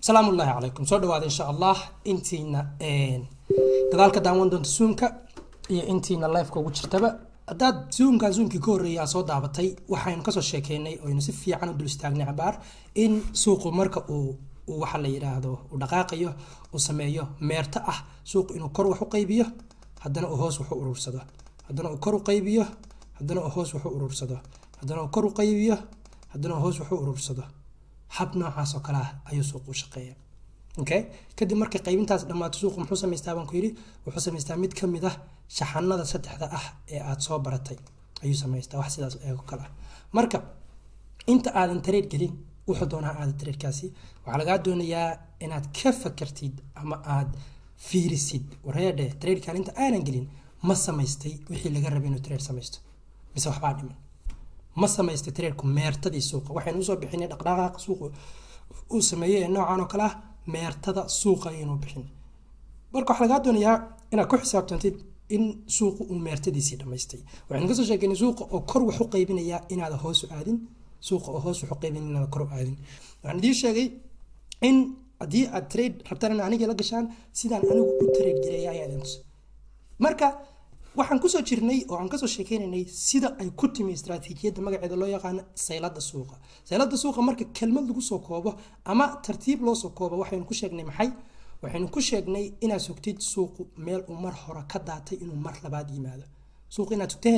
السلام الله عليكم سو دhowaad إن شاء الله intiina gadaalka daawan doonto zoomka iyo intiina live-ka ugu jirtaba hadaad zoomkii ka horeeyaa soo daabatay waxaynu kasoo sheekeynay oo aynu si fiican u dul istaagnay cabaar in suuqu marka uu waxa la yiraahdo uu dhaqaaqayo uu sameeyo meerta ah suuq inuu kor wax u qaybiyo haddana uu hoos wax u urursado haddana uu kor u qaybiyo haddana uu hoos wax u urursado haddana uu kor u qaybiyo haddana uu hoos wax u urursado hab noocaas oo kale ah ayuu suuqu u shaqeeyaa okay kadib markay qaybintaas dhamaato suuqu muxuu sameystaa baan ku yiri wuxuu sameystaa mid kamid ah shaxanada saddexda ah ee aad soo baratay ayuu sameystaa wax sidaas ee kale ah marka inta aadan trade gelin wuxuu doonaa aad trade-kaasi waxa laga doonayaa inaad ka fakartid ama aad fiirisid wareede trade-kan inta aanan gelin ma sameystay wixii laga rabay inuu trade sameysto mise waxba dhiman ma sameystay trade-ku meertadii suuqa waxaynu soo bixinay dhaqdhaqaaqa suuqa uu sameeyay noocan oo kale ah meertada suuqa inuu bixin marka waxa laga doonayaa inaad ku xisaabtantid in suuqu uu meertadiisii dhameystay waxaan ka soo sheegnay suuqa oo kor wax u qaybinaya inaad hoos u aadin suuqa oo hoos wax u qaybin inaad kor u aadin waxaan idin sheegay in haddii aad trade rabtaan aniga la gashaan sidaan anigu u trade jiray ayaa idin tusay marka waxaan ku soo jirnay oo aan ka soo sheekeynay sida ay ku timi istaraatiijiyada magaceeda loo yaqaan saylada suuqa saylada suuqa marka kelmad lagu soo koobo ama tartiib loo soo koobo waxaynu ku sheegnay maxay waxaynu ku sheegnay inaad sugtid suuqu meel uu mar hore ka daatay inuu mar labaad yimaado suuq inaad sugtay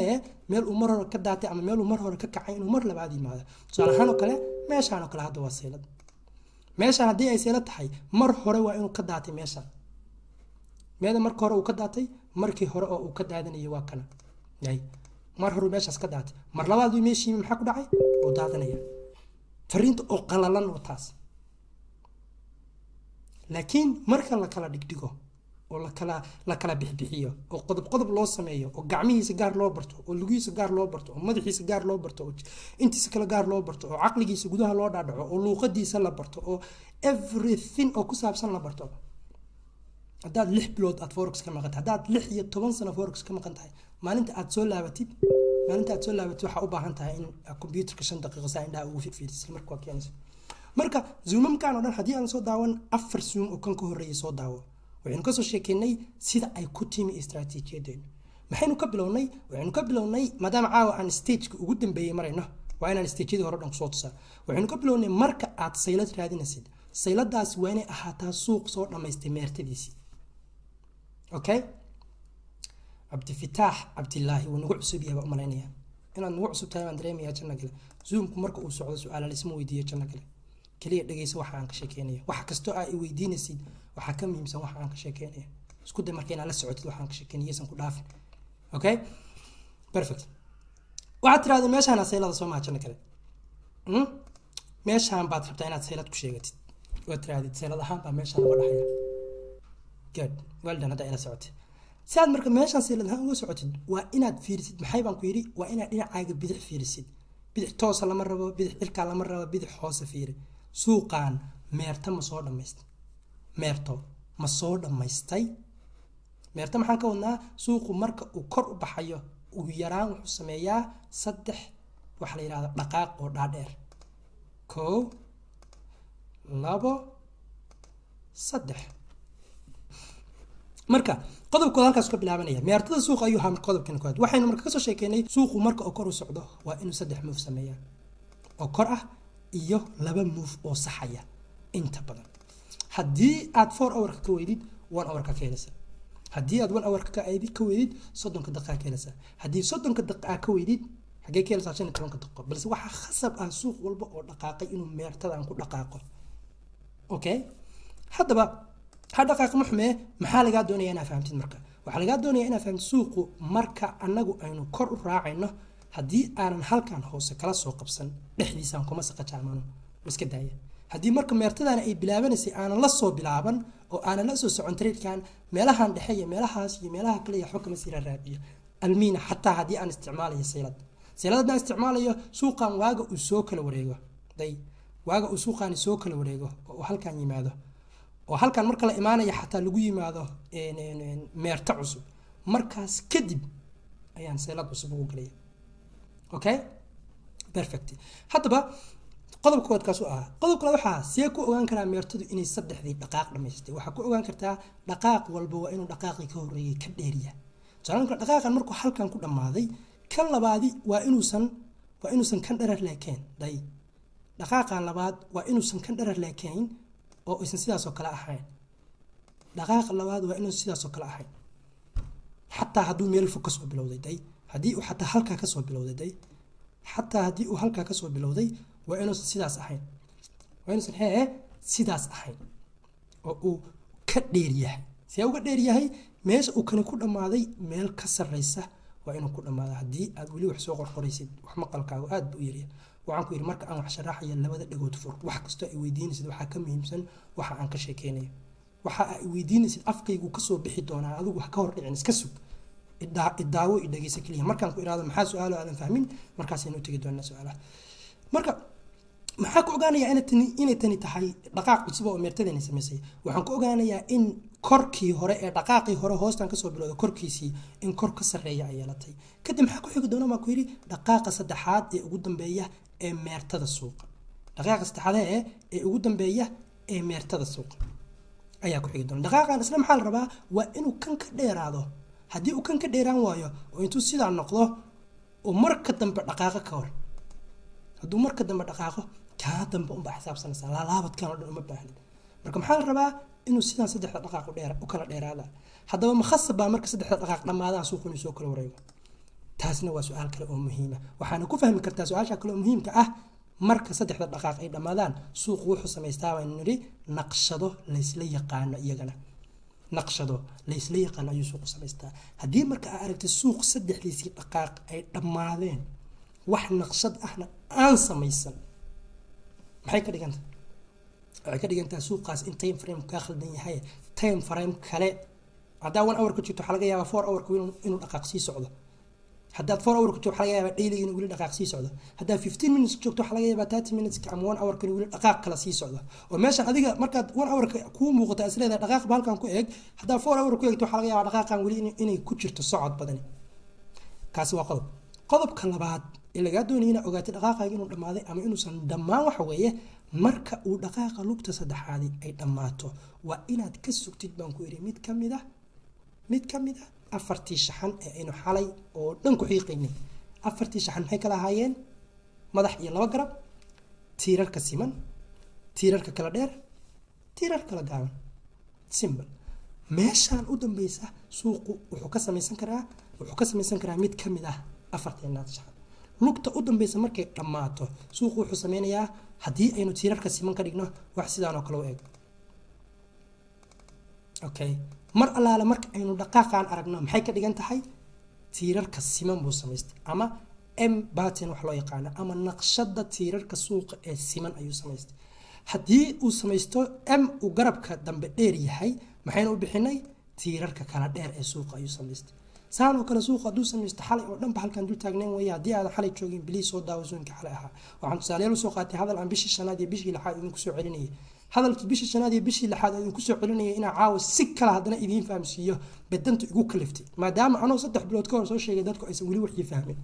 meel uu mar hore ka daatay ama meel uu mar hore ka kacay inuu mar labaad yimaado tusaale ahaan oo kale meeshaan oo kale hadda waa saylad meeshaan haddii ay saylad tahay mar hore waa inuu ka daatay meeshaan meeda marka hore uu ka daatay markii hore oo uu ka daadanayay waa kana yahay mar hore meeshaas ka daatay mar labaad uu meeshii maxaa ku dhacay oo daadanaya fariinta oo qalalan oo taas laakiin marka la kala dhigdhigo oo la kala bixiyo oo qodob loo sameeyo oo gacmihiisa gaar loo barto oo lugihiisa gaar loo barto oo madaxiisa gaar loo barto oo intiisa kala gaar loo barto oo caqligiisa gudaha loo dhaadhaco oo luuqadiisa la barto oo everything oo ku saabsan la barto haddaad 6 bilood aad forex ka maqan tahay haddaad 6 iyo 10 sano forex ka maqan tahay maalinta aad soo laabatid waxa u baahan tahay in computerka 5 daqiiqo saa indhaha ugu fiirfiirisid marka waa keenaysa marka zoomamkan oo dhan haddii aan soo daawan 4 zoom oo kan ka horeeyay soo daawo waxaynu ka soo sheekeynay sida ay ku timi istaraatiijiyadeena maxaynu ka bilownay maadaama caawa aan stage-ka ugu dambeeyay marayno waa inaan stage-yadii hore dhan kusoo tusaa waxaynu ka bilownay marka aad saylad raadinaysid sayladaas waa inay ahaataa suuq soo dhamaystay meertadiisii okay عبد الفتاح عبد الله ونقع عصبية بأمرينيا أنا نقع عصب تايم أندريمي يا جنة قلة زوم كمرك وسعود سؤال الاسم ويدي جنة قلة كلية دقيس واحد عنك شكينية واحد كستوعي ويدين السيد واحد كم يمسا واحد عنك شكينية سكود مركين على السعود واحد عنك شكينية سنكو دافن أوكي بيرفكت واحد ترى هذا ماشي أنا سيلة صوم مع جنة قلة ماشي هم بعد ربطين على سيلة كشيء وترى هذه سيلة هم بعد ماشي أنا ولا حياة good well done هذا إلى سعود ساعد مركب ماشان سيلدها uga socotid waa inaad fiirisid maxay baan ku yiri waa inaad dhinacaaga bidix fiirisid bidix toos la marrabo bidix ilka la marrabo bidix hoose fiiri suuqan meerta ma soo dhameystay meerto ma soo dhameystay meerta maxaan ka wadnaa suuqu marka uu kor u baxayo ugu yaraan wuxuu sameeyaa 3 waxa la yiraahdo dhaqaaq oo dhaadheer 1 2 3 marka qodobka halkaas ka bilaabanaya meertada suuqa ayuu ham qodobkan kood waxaynu marka ka soo sheekeynay suuqu marka uu kor u socdo waa inuu 3 move sameeyaa oo kor ah iyo 2 move oo saxaya inta badan haddii aad 4 hour ka weydid 1 hour ka keenaysa haddii aad 1 hour ka weydid 30 daqiiqo ka keenaysa haddii 30 daqiiqo ka weydid xagee keenaysa 15 daqiiqo balse waxa khasab ah suuq walba oo dhaqaaqay inuu meertadan ku dhaqaaqo okay haddaba dhaqaaq muxmee maxaa laga doonayaa inaad fahamtid marka waxa laga doonayaa inaad fahamtid suuqu marka anagu aynu kor u raacayno haddii aanan halkan hoose kala soo qabsan dhexdiisaan kuma saqajaamano iska daaya haddii marka meertadana ay bilaabanaysa aanan la soo bilaaban oo aanan la soo socon trade-kan meelahan dhexe iyo meelahaas iyo meelaha kale iyo xukuma sira raabiyo almiina xataa haddii aan isticmaalayo sayladna isticmaalayo suuqan waaga uu soo kala wareego waaga uu suuqan soo kala wareego oo halkan yimaado oo halkan marka la imaanaya xataa lagu yimaado meerta cusub markaas kadib ayaan saylad cusub ugu galay okay perfect haddaba qodob kood kaas ah qodob kale waxa si ku ogaan karaa meertadu inay saddexdii dhaqaaq dhameystay waxa ku ogaan kartaa dhaqaaq walba waa inuu dhaqaaqi ka horeeyay ka dheeriya jaalanka dhaqaaqan markuu halkan ku dhamaaday kan labaadi waa inuusan kan dherer leekeen day dhaqaaqan labaad waa inuusan kan dherer leekeen oo aysan sidaas oo kale ahayn dhaqaaqa labaad waa inuusan sidaas oo kale ahayn xataa hadduu meel fog ka soo bilowday day haddii uu xataa halkaa ka soo bilowday day xataa haddii uu halkaa ka soo bilowday waa inuusan sidaas ahayn waa inuusan sidaas ahayn oo uu ka dheer yahay si uga dheer yahay meesha uu kani ku dhamaaday meel ka sarreysa waa inuu ku dhamaado haddii aad weli wax soo qorqoraysid wax maqalkaagu aad buu u yaryahay waxaan ku yidhi marka aan wax sharaxaya labada dhagood fur wax kastoo ay weydiinaysid waxaa ka muhiimsan waxa aan ka sheekeynayo waxa ay weydiinaysid afkaygu kasoo bixi doonaa adigu wax ka hor dhicin iska sug idaawo idhageysa keliya markaan ku iraado maxaa su-aalo aadan fahmin markaasaynu u tegi doonaa su-aalaha marka maxaa ku ogaanayaa inay tani tahay dhaqaaq cusub oo meertadani samaysay waxaan ku ogaanayaa in korkii hore ee dhaqaaqii hore hoostan kasoo bilowda korkiisii in kor ka sarreeya ay yeelatay kadib maxaa ku xigi doona maa ku yidhi dhaqaaqa saddexaad ee ugu dambeeya ee meertada suuqa dhaqaaqa saddexaad ee ugu dambeeya ee meertada suuqa ayaa ku xigi doona dhaqaaqan isla maxaa la rabaa waa inuu kan ka dheeraado haddii uu kan ka dheeraan waayo oo intuu sidaa noqdo oo marka dambe dhaqaaqo ka hor hadduu marka dambe dhaqaaqo kaa dambe unbaa xisaabsanaysaa laalaabadkan oo dhan uma baahnid marka maxaa la rabaa inuu sidaan saddexda dhaqaaq u kala dheeraada haddaba makhasab baa marka saddexda dhaqaaq dhammaadaan suuqu inuu soo kala wareego taasna waa su-aal kale oo muhiima waxaana ku fahmi kartaa su-aasha kale oo muhiimka ah marka saddexda dhaqaaq ay dhammaadaan suuqu wuxuu samaystaa baynu nidhi naqshado laysla yaqaano iyagana naqshado laysla yaqaano ayuu suuqu samaystaa haddii marka aa aragtay suuq saddexdiisii dhaqaaq ay dhammaadeen wax naqshad ahna aan samaysan maxay ka dhiganta waxay ka dhigantaa suuqaas in time frame kaa khaldan yahay time frame kale haddaa 1 hour ka jirto waxaa laga yaabaa 4 hour inuu dhaqaaq sii socdo haddaad 4 hour ka joogto waxaa laga yaabaa daily inuu weli dhaqaaq sii socdo haddaad 15 minutes joogto waxaa laga yaabaa 30 minutes ama 1 hour kan weli dhaqaaq kala sii socdo oo meeshan adiga markaad 1 hour kuu muuqata is leedahay dhaqaaq ba halkan ku eeg haddaad 4 hour ku eegto waxaa laga yaabaa dhaqaaqan weli inay ku jirto socod badani kaasi waa qodobka labaad ee lagaa doonaya inaad ogaatay dhaqaaqaaga inuu dhammaaday ama inuusan dhammaan waxa weeye marka uu dhaqaaqa lugta saddexaadi ay dhammaato waa inaad ka sugtid baan ku yidhi mid ka mid ah afartii shaxan ee aynu xalay oo dhan ku xiiqaynay afartii shaxan maxay kala ahaayeen madax iyo laba garab tiirarka siman tiirarka kala dheer tiirar kala gaaban simple meeshaan u dambeysa suuqu wuxuu ka samaysan karaa mid ka mid ah afarteenaad shaxan lugta u dambeysa markay dhammaato suuqu wuxuu sameynayaa haddii aynu tiirarka siman ka dhigno wax sidaan oo kale u eg okay mar allaale marka aynu dhaqaaqaan aragno maxay ka dhigan tahay tiirarka siman buu samaystay ama m batten wax loo yaqaano ama naqshada tiirarka suuqa ee siman ayuu samaystay haddii uu samaysto m uu garabka dambe dheer yahay maxaynu u bixinay tiirarka kala dheer ee suuqa ayuu samaystay saan oo kale suuqa hadduu samaysto xalay oo dhanba halkan dul taagnayn weeye haddii aadan xalay joogin biliis soo daawo zoonka xalay ahaa waxaan tusaalayaal usoo qaatay hadal aan bishii shanaad iyo bishii lixaad idinku soo celinayay hadalkii bishii shanaad iyo bishii lixaad idinku soo celinayay inaa caawa si kale haddana idiin fahamsiiyo bedantu igu kaliftay maadaama anoo 3 bilood ka hor soo sheegay dadku aysan weli waxii fahmin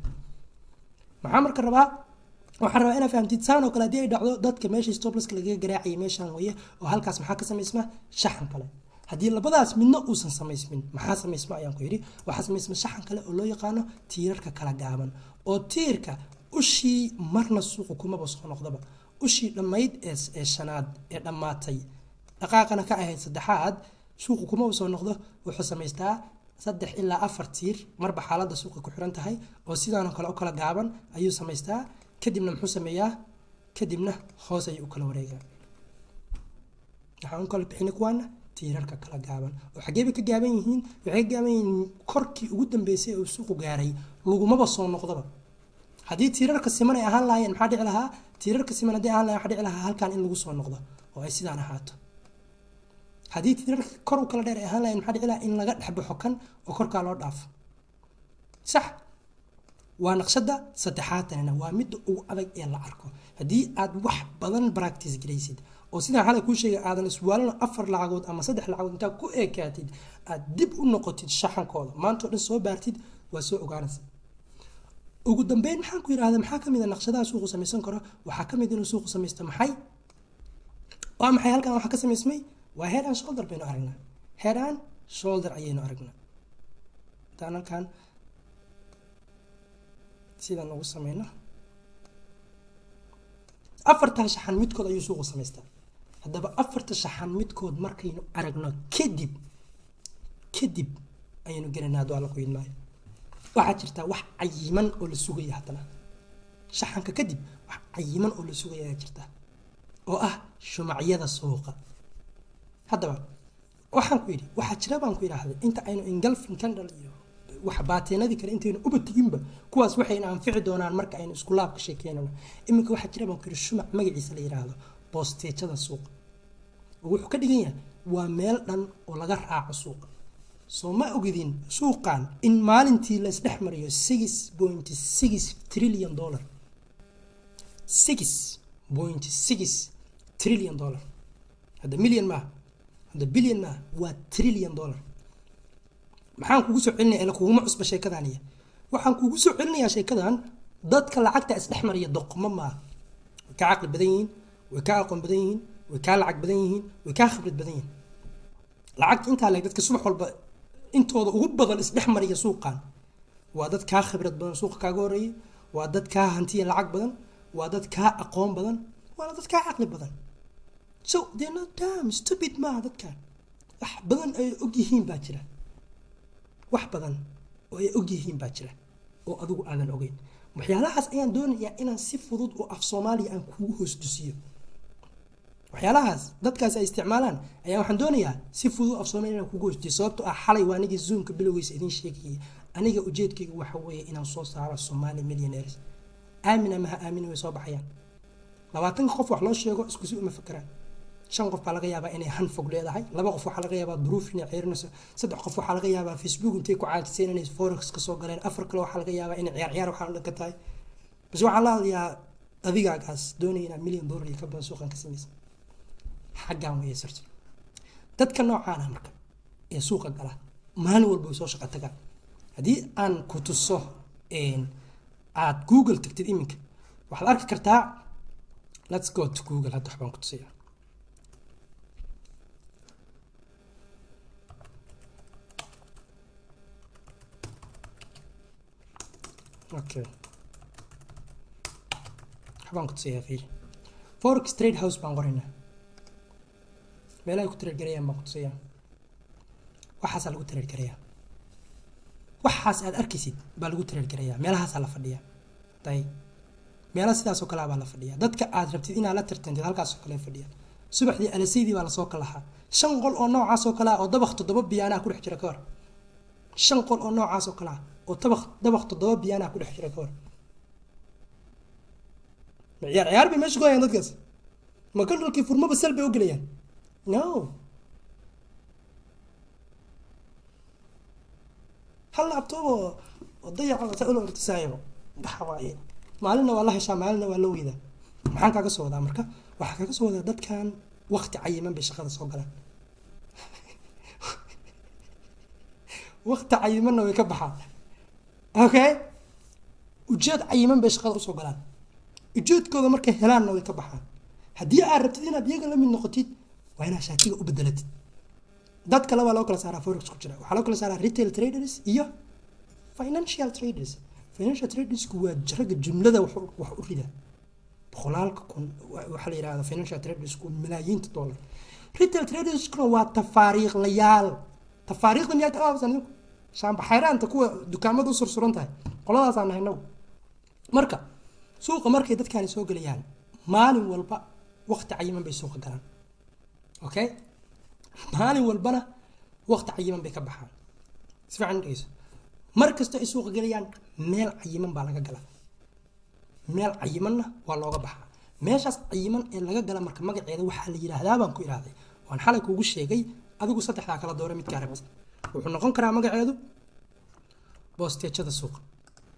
maxaa marka waxaan rabaa inaad fahamtid saan oo kale haddii ay dhacdo dadka meesha stoplaska lagaga garaacayay meeshaan weeye oo halkaas maxaa ka samaysma shaxan kale haddii labadaas midna uusan samaysmin maxaa samaysma ayaan ku yidhi waxaa samaysma shaxan kale oo loo yaqaano tiirarka kala gaaban oo tiirka ushii marna suuqu kumaba soo noqdaba ushii dhammayd ee shanaad ee dhammaatay dhaqaaqana ka ahayd saddexaad suuqu kumaba soo noqdo wuxuu samaystaa 3 ilaa 4 tiir marba xaaladda suuqa ku xiran tahay oo sidaan oo kale u kala gaaban ayuu samaystaa kadibna muxuu sameeyaa kadibna hoos ayuu u kala wareegaa waxaan kala bixinay kuwaana tiirarka kala gaaban oo xageeba ka gaaban yihiin waxay ka gaaban yihiin korkii ugu dambeysay oo suuqu gaaray lagumaba soo noqdaba haddii tiirarka siman ay ahaan lahaayeen maxaa dhici lahaa tiirarka siman haddii ahaan lahaayeen waxaa dhici lahaa halkan in lagu soo noqdo oo ay sidaan ahaato haddii tiirarka kor u kala dheer ay ahaan lahaayeen maxaa dhici lahaa in laga dhex baxo kan oo korkaa loo dhaafo sax waa naqshada saddexaatanina waa midda ugu adag ee la arko haddii aad wax badan practice garaysid oo sidaan xalay kuu sheegay aadan iswaalano 4 lacagood ama 3 lacagood intaa ku eekaatid aad dib u noqotid shaxankooda maanta oo dhan soo baartid waa soo ogaanaysa ugu dambeyn maxaan ku yiraahdaa maxaa kamid ah naqshadaha suuqu samaysan karo waxaa kamid inuu suuqu samaysto maxay waa maxay halkan waxa ka samaysmay waa head and shoulder baynu aragnaa head and shoulder ayaynu aragnaa taan halkan sidaan ugu sameeyno afarta shaxan midkood ayuu suuqu samaystaa haddaba afarta shaxan midkood markaynu aragno kadib ayaynu gelinaado alla ku yidmaayo waxaa jirta wax cayiman oo la sugaya haddana shaxanka kadib wax cayiman oo la sugaya ayaa jirta oo ah shumacyada suuqa haddaba waxaan ku yidhi waxaa jira baan ku yidhaahday inta aynu engulfing candle iyo wax baateenadii kale intaynu uba teginba kuwaas waxayna anfici doonaan marka aynu isku laab ka sheekeynano iminka waxaa jira baan ku yidhi shumac magaciisa la yidhaahdo boosteejada suuqa oo wuxuu ka dhigan yahay waa meel dhan oo laga raaco suuqa soo ma ogidin suuqan in maalintii la isdhex mariyo 6.6 trillion dollar 6.6 trillion dollar hada million ma hada billion ma waa trillion dollar maxaan kugu soo celinayaa ila kuuma cusba sheekadaniya waxaan kugu soo celinayaa sheekadan dadka lacagta isdhex mariya doqmo ma ka aqli badan yihiin way ka aqoon badan yihiin way ka lacag badan yihiin way ka khibrad badan yihiin lacagta inta la dadka subax walba intooda ugu badan isdhex mariya suuqan waa dad ka khibrad badan suuqa kaaga horeeyay waa dad ka hantiya lacag badan waa dad ka aqoon badan waa dad ka aqli badan so they're not damn stupid ma dadka wax badan ay og yihiin baa jira wax badan oo ay og yihiin baa jira oo adigu aadan ogeyn waxyaalahaas ayaan doonayaa inaan si fudud oo af Soomaali aan kugu hoos dusiyo waxyaalahaas dadkaas ay isticmaalaan ayaa waxaan doonayaa si fudud af Soomaali inaan kugu hoos dusiyo sababtoo ah xalay waa anigii zoomka bilowgiisa idin sheegay aniga ujeedkaygu waxa weeye inaan soo saaro Somali millionaires aamina ma aamina way soo baxayaan 20 qof wax loo sheego isku si uma fakaraan 5 qof baa laga yaabaa inay han fog leedahay 2 qof waxa laga yaabaa duruuf inay ciirnayso 3 qof waxa laga yaabaa Facebook intay ku caajiseen inay forex ka soo galeen 4 kale waxa laga yaabaa inay ciyaar waxa la ka tahay bas waxa la yaa adigagaas doonayna million dollar ka badan suuqan ka sameeyay xagaan way sarto dadka noocaan ah marka ee suuqa gala maalin walba soo shaqo tagaan hadii aan ku tuso aad Google tagtid iminka waxaad arki kartaa let's go to Google hadda waxbaan ku tusiyaa okay waxbaan ku tusiyaa fiir forex trade house baan qoraynaa meelaha ku trade gareeyaan baan ku tusiyaa waxaas lagu trade gareeyaa waxaas aad arkaysid baa lagu trade gareeyaa meelahaas la fadhiyaa tay meelaha sidaas oo kale baa la fadhiyaa dadka aad rabtid inaad la tartantid halkaas oo kale fadhiyaa subaxdii alaseydii baa la soo kalaha 5 qol oo noocaas oo kale oo dabaq 7 biyaana ku dhex jira ka hor 5 qol oo noocaas oo kale oo dabaq 7 biyaana ku dhex jira ka hor ciyaar bay meesha gooyaan dadkaas ma kan dalkii furmo basal bay u galayaan no hal abtoobo dayaca la taalo irtisaayo baxawaaye maalina waa la heshaa maalina waa la weydaa maxaan kaaga soo wadaa marka waxa kaaga soo wadaa dadkan waqti cayiman bay shaqada soo galaan waqti cayiman way ka baxaan okay ujeed cayiman bay shaqada u soo galaan ujeedkooda markay helaanna way ka baxaan haddii aad rabtid inaad iyaga la mid noqotid waa inaad shaatiga u bedelatid dad kale waa loo kala saaraa forex ku jira waxaa loo kala saaraa retail traders iyo financial traders financial traders waa jaraga jumlada wax u rida boqolaalka kun waxa la yiraahdaa financial traders ku malaayiin dollar retail traders kuna waa tafaariiqlayaal tafaariiqda miyaa ka aabsan shan baxayraanta kuwa dukaamada u sursuran tahay qoladaas aan hayno marka suuqa markay dadkani soo galayaan maalin walba waqti cayiman bay suuqa galaan okay maalin walbana waqti cayiman bay ka baxaan si fiican dhigayso markasta ay suuqa galayaan meel cayiman baa laga galaa meel cayimanna waa looga baxaa meeshaas cayiman ee laga gala marka magaceeda waxaa la yiraahdaa baan ku iraaday waan xalay kuugu sheegay adigu saddexda kala doore mid ka rabtid wuxuu noqon karaa magaceedu boosteejada suuqa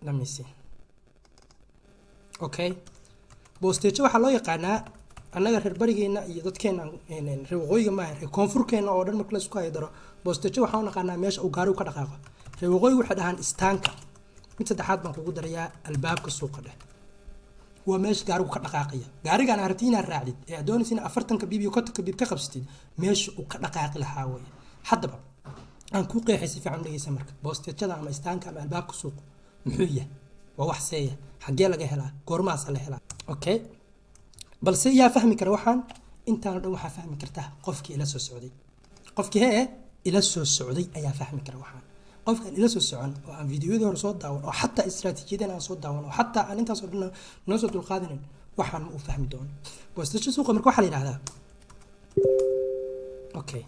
lamisi okay boosteejo waxaa loo yaqaanaa annaga reer barigeena iyo dadkeena reer waqooyiga ma reer koonfurkeena oo dhan marka la isku hayo daro boosteejo waxaan u naqaanaa meesha uu gaari ka dhaqaaqo reer waqooyiga waxay dhahaan istaanka mid saddexaad baan kugu darayaa albaabka suuqa dheh waa meesha gaarigu ka dhaqaaqaya gaarigaan aad rabtid inaad raacdid ee aad doonaysid in 40 bib iyo 50 bib ka qabsatid meesha uu ka dhaqaaqi lahaa weeye haddaba aan ku qeexay si fiican dhageysa marka boostejada ama istaanka ama albaabka suuqa muxuu yahay waa wax seeya xagee laga helaa goormaas la helaa okay balse yaa fahmi kara waxaan intaan dhan waxa fahmi karta qofkii ila soo socday qofkii ila soo socday ayaa fahmi kara waxaan qofkan ila soo socon oo aan fiidiyoyada hore soo daawan oo xataa istiraatiijiyadana aan soo daawan oo xataa aan intaas oo dhan noo soo dulqaadinin waxaan ma u fahmi doono boostejada suuqa marka waxa la yiraahdaa okay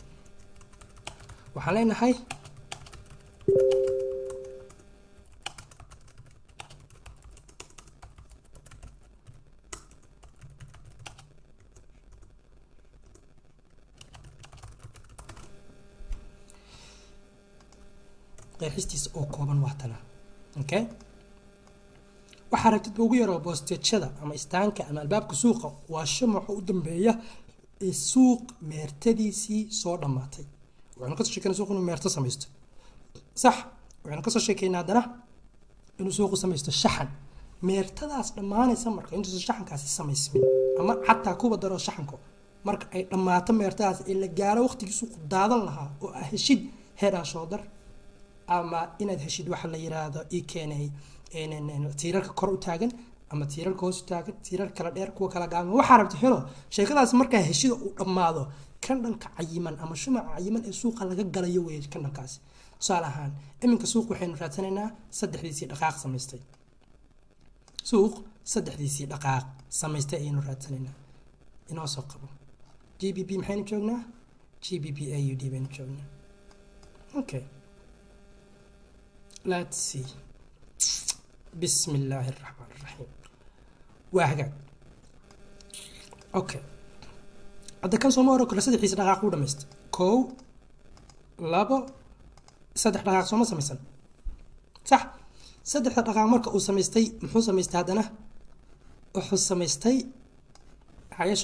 waxaan leenahay qeexistiisa oo kooban waa tana okay waxaa rabtid ugu yaroo boostejada ama istaanka ama albaabka suuqa waa shamaca u dambeeya ee suuq meertadiisii soo dhammaatay waxaan ka soo sheekeynaa suuq inuu meerto samaysto sax waxaan ka soo sheekeynaa haddana inuu suuqu samaysto shaxan meertadaas dhammaanaysa marka intuusan shaxankaasi samaysmin ama xataa kuwa daro shaxanko marka ay dhammaato meertadaas ee la gaaro waqtigii suuqu daadan lahaa oo ah heshid head and shoulder ama inaad heshid waxa la yiraahdo keenay tiirarka kor u taagan ama tiirarka hoos u taagan tiirar kala dheer kuwa kala gaaban waxa rabto helo sheekadaas markaa heshida uu dhammaado kandhalka cayiman ama shumaca cayiman ee suuqa laga galayo weeye kandhalkaasi tusaale ahaan iminka suuq waxaynu raadsanaynaa saddexdiisii dhaqaaq samaystay suuq saddexdiisii dhaqaaq samaystay ayaynu raadsanaynaa inoo soo qabo GBP maxaynu joognaa GBP AUD baynu joognaa okay let's see بسم الله الرحمن الرحيم واحد اوكي هذا كان سومر كل سدح حيس دقائق و دمست كو لابا سدح دقائق سوما سميسن صح سدح دقائق marka uu sameystay muxuu sameystay hadana wuxuu sameystay haya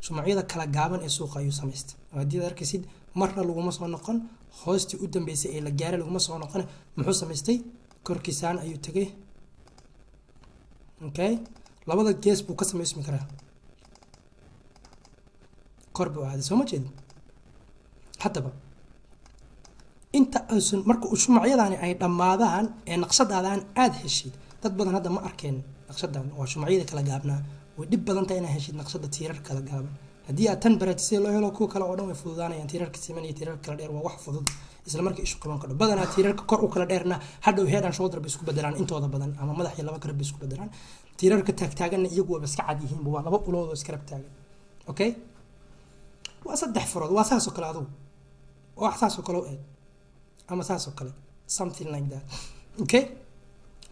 shumacyada kala gaaban ee suuqa ayuu sameystay hadii aad arkaysid marna laguma soo noqon hoostii u dambeysay ee la gaaray laguma soo noqon muxuu sameystay korkiisaan ayuu tagay okay labada gees buu ka sameysmi karaa kor buu aaday soo ma jeedin haddaba inta aysan marka uu shumacyadaani ay dhammaadaan ee naqshadaadaan aad heshid dad badan hadda ma arkeen naqshadan waa shumacyada kala gaabnaa way dhib badan tahay inaad heshid naqshada tiirar kala gaaban haddii aad tan baratisay loo helo kuwa kale oo dhan way fududaanayaan tiirarka siman iyo tiirarka kala dheer waa wax fudud isla markii isku qaban karo badanaa tiirarka kor u kala dheerna hadhow head and shoulder bay isku bedelaan intooda badan ama madax iyo laba garab bay isku bedelaan tiirarka taagtaaganna iyagu waa iska cad yihiin waa laba ulood oo iska rab taagan okay waa saddex farood waa saas oo kale adigu waa wax saas oo kale eeg ama saas oo kale something like that okay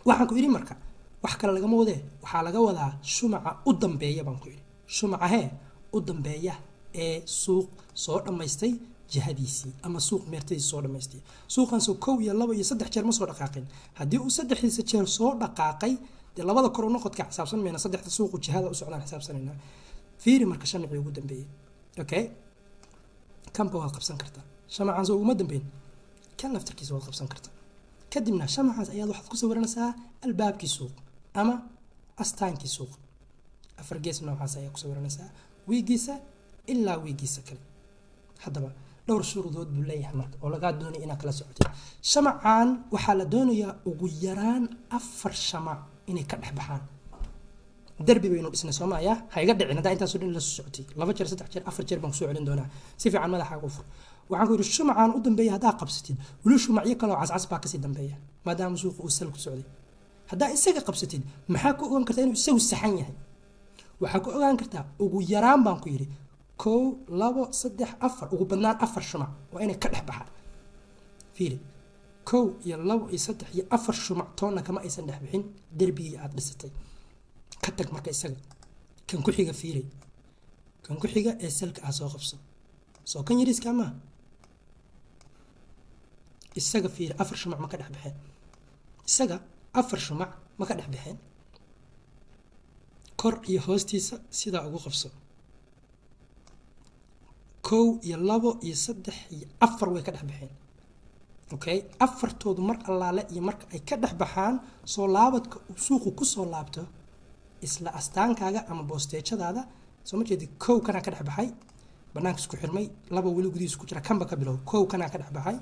waxaan ku yiri marka wax kale laga moodee waxaa laga wadaa shumaca u dambeeya baan ku yiri shumaca u dambeeya ee suuq soo dhamaystay jihadiisii ama suuq meertadiisa soo dhamaystay suuqan soo 1 iyo 2 iyo 3 jeer ma soo dhaqaaqin haddii uu saddexdiisa jeer soo dhaqaaqay dee labada kor u noqodka xisaabsan meena saddexda suuq jihada u socdaan xisaabsanayna fiiri marka shamci ugu dambeeyay okay kan baad qabsan kartaa shamcan soo uma dambeyn kan laftarkiisa waad qabsan kartaa kadibna shamcaas ayaad waxaad ku sawiranaysaa albaabkii suuq ama astaankii suuq afar gees noocaas ayaa ku sawiranaysaa wiigiisa ilaa wiigiisa kale haddaba dhowr shuruudood buu leeyahay marka oo laga doonayo inaad kala socotid shamcan waxaa la doonayaa ugu yaraan 4 shamac inay ka dhex baxaan darbi baynu dhisnay Soomaaliya ha iga dhicin hadaa intaas oo dhan la socotay 2 jeer 3 jeer 4 jeer baan ku soo celin doonaa si fiican madaxa ugu fur waxaan ku yiri shumacan u dambeeya hadaa qabsatid wali shumacyo kale oo cascas baa ka sii dambeeya maadaama suuqu uu sal ku socday hadaa isaga qabsatid maxaa ku ogaan kartaa inuu isagu saxan yahay waxaa ku ogaan kartaa ugu yaraan baan ku yiri 1 2 3 4 ugu badnaan 4 shumac waa inay ka dhex baxaan fiiri 1 iyo 2 iyo 3 iyo 4 shumac toona kama aysan dhex bixin darbigii aad dhisatay ka tag marka isaga kan ku xiga fiiri kan ku xiga ee salka ah soo qabso soo kan yiriska ma isaga fiiri 4 shumac ma ka dhex bixin isaga 4 shumac ma ka dhex bixin kor iyo hoostiisa sida ugu qabso 1 iyo 2 iyo 3 iyo 4 way ka dhex bixin okay afartoodu mar allaale iyo marka ay ka dhex baxaan soo laabadka uu suuqu ku soo laabto isla astaankaaga ama boosteejadaada soo ma jeedi kow kana ka dhex baxay banaanka isku xirmay laba weli gudihiisa ku jira kanba ka bilow kow kana ka dhex baxay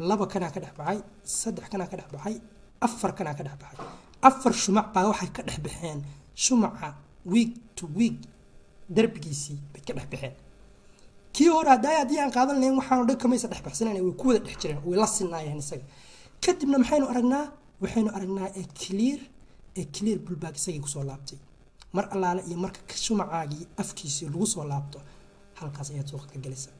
laba kana ka dhex baxay saddex kana ka dhex baxay afar kana ka dhex baxay afar shumac baa waxay ka dhex baxeen shumaca week to week darbigiisii bay ka dhex baxeen kii hore haddii aan qaadan lahayn waxaanu dhan kamaysa dhex baxsanayn way ku wada dhex jireen way la sinaayeen isaga kadibna waxaynu aragnaa clear bullback isagii kusoo laabtay mar allaale iyo marka shumacaagii afkiisii lagu soo laabto halkaas ayaad suuqa ka gelaysaa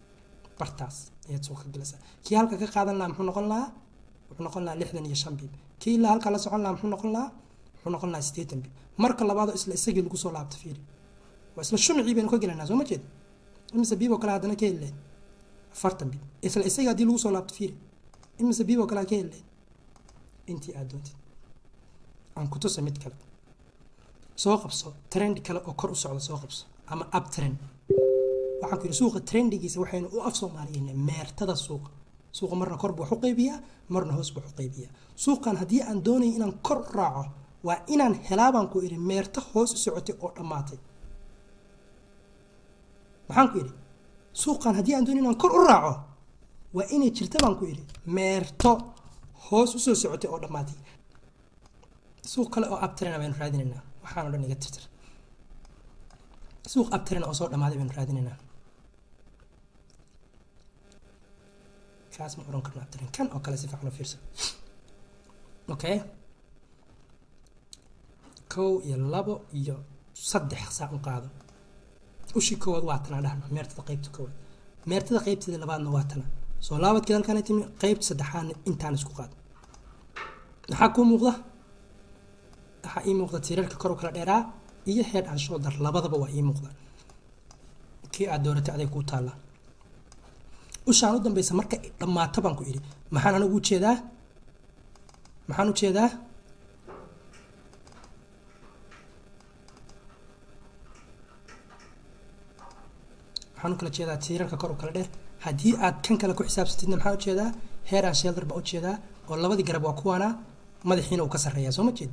bartaas ayaad suuqa ka gelaysaa kii halka ka qaadan lahaa wuxuu noqon lahaa 65 bib kii ilaa halka la socon lahaa muxuu noqon lahaa 80 bib marka labaad isla isagii lagu soo laabto fiiri waa isla shumacii baynu ka gelaynaa soo ma jeed imise bib oo kale haddana ka heli 40 bib isla isagii haddii lagu soo laabto fiiri imise bib oo kale ka heli intii aad doontid aan ku tusa mid kale soo qabso trend kale oo kor u socda soo qabso ama up trend waxaan ku yiri suuqa trendigiisa waxaynu u af Soomaaliyeena meertada suuqa marna kor buu u qaybiyaa marna hoos buu u qaybiyaa suuqan haddii aan doonayo inaan kor raaco waa inaan helaabaan ku yiri meerta hoos u socotay oo dhamaatay waxaan ku yiri suuqan haddii aan doonayo inaan kor u raaco waa inay jirta baan ku yiri meerto hoos u soo socotay oo dhamaatay suuq kale oo up trend aynu raadinaynaa waxaan oo dhan iga tirtir suuq up trend oo soo dhamaaday aynu raadinaynaa kaas ma oran karno up trend kan oo kale si fiican u fiirso okay kow iyo labo iyo saddex saa u qaado ushi koowaad waa tan dhahno meertada qaybta koowaad meertada qaybteeda labaadna waa tan soo laabadkeeda halkan ay timi qaybta saddexaad intaan isku qaad maxaa ku muuqda waxa ii muuqda tiirarka kor u kala dheeraa iyo head and shoulder labadaba waa ii muuqda kii aad dooratay aday ku taala ushaan u dambaysa marka dhamaato baan ku iri maxaan anigu u jeedaa waxaan kala jeedaa tiirarka kor u kala dheer haddii aad kan kale ku xisaabsatidna maxaa u jeedaa head and shoulder baa u jeedaa oo labadii garab waa kuwaana madaxiina uu ka sarreeyaa soo ma jeed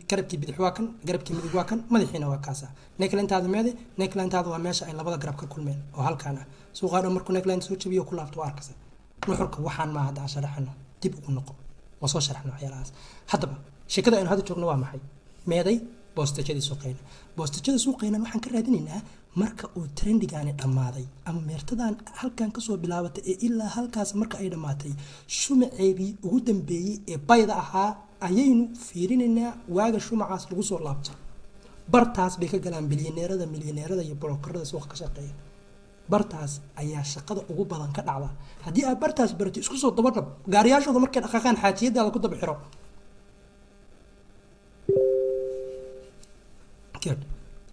garabkii bidix waa kan garabkii midig waa kan madaxiina waa kaasa neckline-taada meede neckline-taada waa meesha ay labada garab ka kulmeen oo halkaan ah suuqaa dhan markuu neckline soo jabiyo ku laabto waa arkaysa nuxurka waxaan ma hadda sharaxano dib ugu noqo waa soo sharaxno waxyaalahaas haddaba sheekada aynu hadda joogno waa maxay meeday boostejadii suuqayna waxaan ka raadinaynaa marka uu trendigaani dhammaaday ama meertadan halkan kasoo bilaabatay ee ilaa halkaas marka ay dhammaatay shumaceedii ugu dambeeyey ee bayda ahaa ayaynu fiirinaynaa waaga shumacaas lagu soo laabto bartaas bay ka galaan milyaneerada iyo brokerada suuqa ka shaqeeya bartaas ayaa shaqada ugu badan ka dhacda haddii aad bartaas barato isku soo dabanab gaariyaashooda markay dhaqaaqaan xaajiyadaada ku daba xiro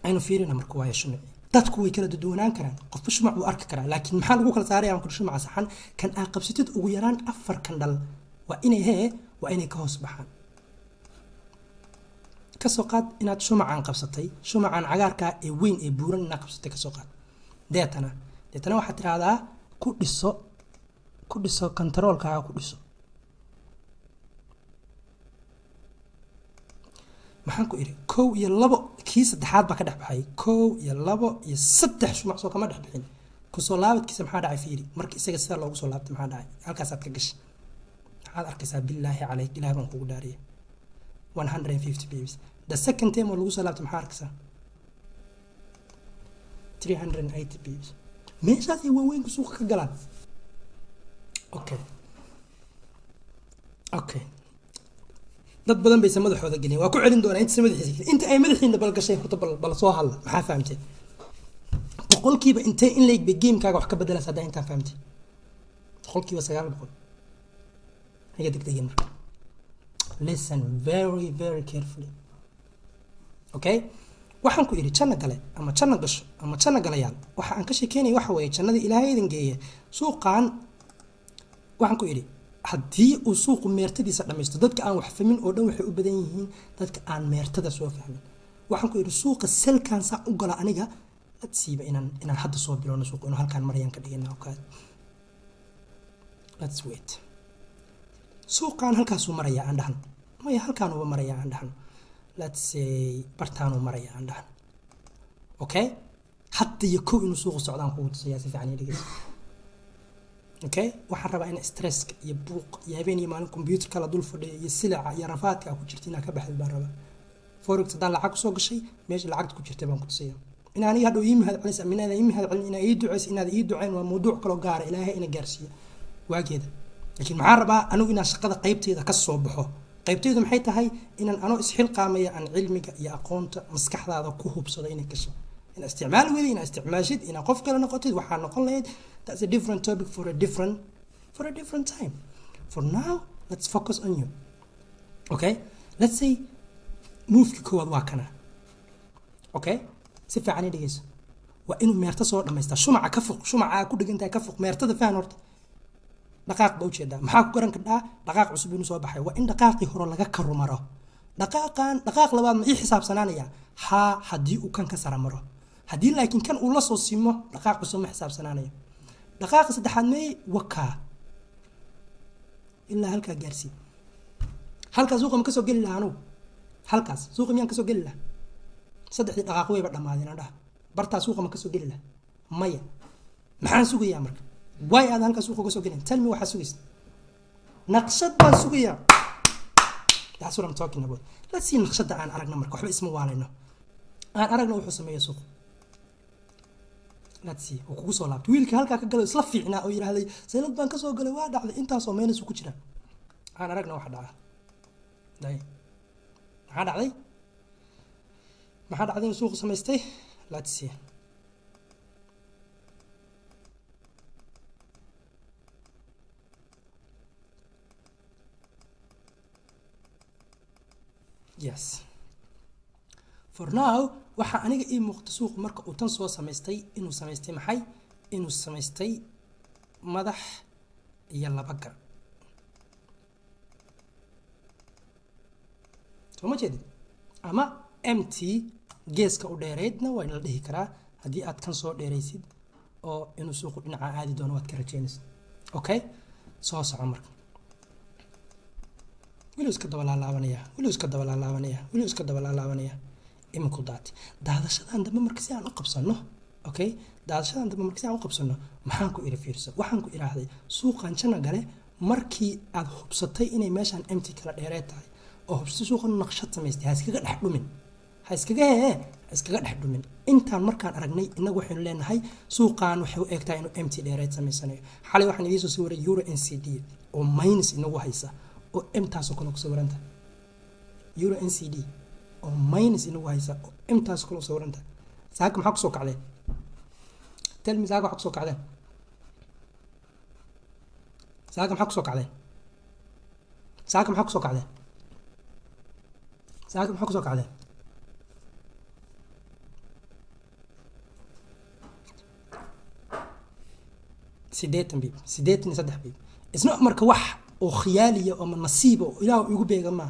aynu fiirina marka waayo shumaci dadku way kala duwanaan karaan qofba shumac uu arki karaa laakiin maxaa lagu kala saaraya aan ku shumaca saxan kan aad qabsatid ugu yaraan 4 kandhal waa inay ka hoos baxaan ka soo qaad inaad shumacan qabsatay shumacan cagaarka ee weyn ee buuran inaad qabsatay ka soo qaad deetana waxaad tiraahdaa ku dhiso controlkaaga ku dhiso maxaan ku iri 1 iyo 2 kii saddexaad baa ka dhex baxay 1 iyo 2 iyo 3 shumac soo kama dhex bixin ku soo laabadkiisa maxaa dhacay fiiri marka isaga sida loogu soo laabtay maxaa dhacay halkaasaad ka gashay waxaad arkaysaa billaahi calayk ilaahay baan kugu dhaariyay 150 bibs the second time oo lagu soo laabtay maxaa arkaysaa 380 bibs meeshaas ay waaweynku suuqa ka galaan okay dad badan bay madaxooda gelin waa ku celin doonaa inta ay madaxiina bal gashay horta bal soo hadla maxaa fahamtay boqolkiiba intee in leeg bay gamekaaga wax ka bedelaysa haddaa intaan fahamtay boqolkiiba 900 higa degdegin marka listen very very carefully okay waxaan ku iri janna gale ama janna gasho ama janna galayaal waxa aan ka sheekeynay waxa weeye jannada ilaahay idin geeyay suuqan waxaan ku iri haddii uu suuqu meertadiisa dhammaysto dadka aan wax fahmin oo dhan waxay u badan yihiin dadka aan meertada soo fahmin waxaan ku iri suuqa selkan saa u gala aniga adsiiba inaan hadda soo bilowno suuq inuu halkaan marayaan ka dhigana okay let's wait suuqaan halkaasuu maraya aan dhahno maya halkaanuba maraya aan dhahno let's say bartaanuu maraya aan dhahno okay hadda iyo kow inuu suuqa socdaan kugu tusayaa si fiican dhegeyso okay waxaan rabaa in stresska iyo buuq iyo habeen iyo maalin computerka la dul fadhiyo iyo silaca iyo rafaadka ku jirta inaad ka baxid baan rabaa forex haddaan lacag soo gashay meesha lacagta ku jirtay baan ku tusayaa in aniga hadhow ii mahad celis aminaada ii mahad celin inaa ii duceyso inaad ii duceyn waa mawduuc kaloo gaara ilaahay ina gaarsiiyo waageeda laakiin maxaan rabaa anigu inaan shaqada qaybteeda ka soo baxo qaybteedu maxay tahay inaan anoo isxilqaamaya aan cilmiga iyo aqoonta maskaxdaada ku hubsado inay gasho in isticmaal weeyay in isticmaashid in qof kale noqotid waxa noqon lahayd that's a different topic for a different time for now let's focus on you okay let's say move kowaad waa kana okay si fiican dhigeyso waa inuu meerta soo dhameystaa shumaca ka fuq shumaca ku dhigantahay ka fuq meertada faan horta dhaqaaq baa u jeedaa maxaa ku garan kadhaa dhaqaaq cusub inuu soo baxay waa in dhaqaaqii hore laga karumaro dhaqaaq labaad ma ii xisaabsanaanaya haddii uu kan ka sara maro haddii laakiin kan uu la soo siimo dhaqaaq cusub ma xisaabsanaanayo dhaqaaqa saddexaad mee wakaa ilaa halkaa gaarsii halkaas suuqa ma ka soo geli lahaa anugu halkaas suuqa miyaan ka soo geli lahaa saddexdii dhaqaaq wayba dhammaadeen aan dhaha bartaa suuqa ma ka soo geli lahaa maya maxaan sugayaa marka waay aad halkaas suuqa ka soo gelin tell me waxaa sugaysa naqshad baan sugayaa that's what I'm talking about let's see naqshadda aan aragna marka waxba isma waalayno aan aragna wuxuu sameeya suuqa let's see oo kugu soo laabtay wiilka halkaa ka galo isla fiicnaa oo yiraahday saylad baan ka soo galay waa dhacday intaasoo meenis ku jira aan aragna waxa dhaca maxaa dhacday in suuqa samaystay let's see yes for now waxa aniga ii muuqda suuq marka uu tan soo samaystay inuu samaystay maxay inuu samaystay madax iyo laba gar soo ma jeedid ama empty geeska u dheereedna waa in la dhihi karaa haddii aad kan soo dheeraysid oo inuu suuqu dhinaca aadi doono waad ka rajaynaysid okay soo soco marka wili iska daba laalaabanaya iminku daadashadan dambe marka si aan u qabsano okay daadashadan dambe marka si aan u qabsano maxaan ku iri fiirso waxaan ku iraahday suuqan jana gale markii aad hubsatay inay meeshan empty kala dheereed tahay oo hubsatay suuqan naqshad samaystay ha iskaga dhex dhumin intaan markaan aragnay inagu waxaynu leenahay suuqan waxay u eegtaa inuu empty dheereed samaysanayo xalay waxaan idiin soo waray euro NCD oo minus inagu haysa oo m-taasoo kale ku sawiranta euro NCD oo minus inagu haysa oo m-taasoo kale ku sawiranta saaka maxaa kusoo kacdeen tell me saaka waxaa kusoo kacdeen sideetan bib isna marka wax oo khiyaaliya oo nasiiba oo ilaahu igu beega ma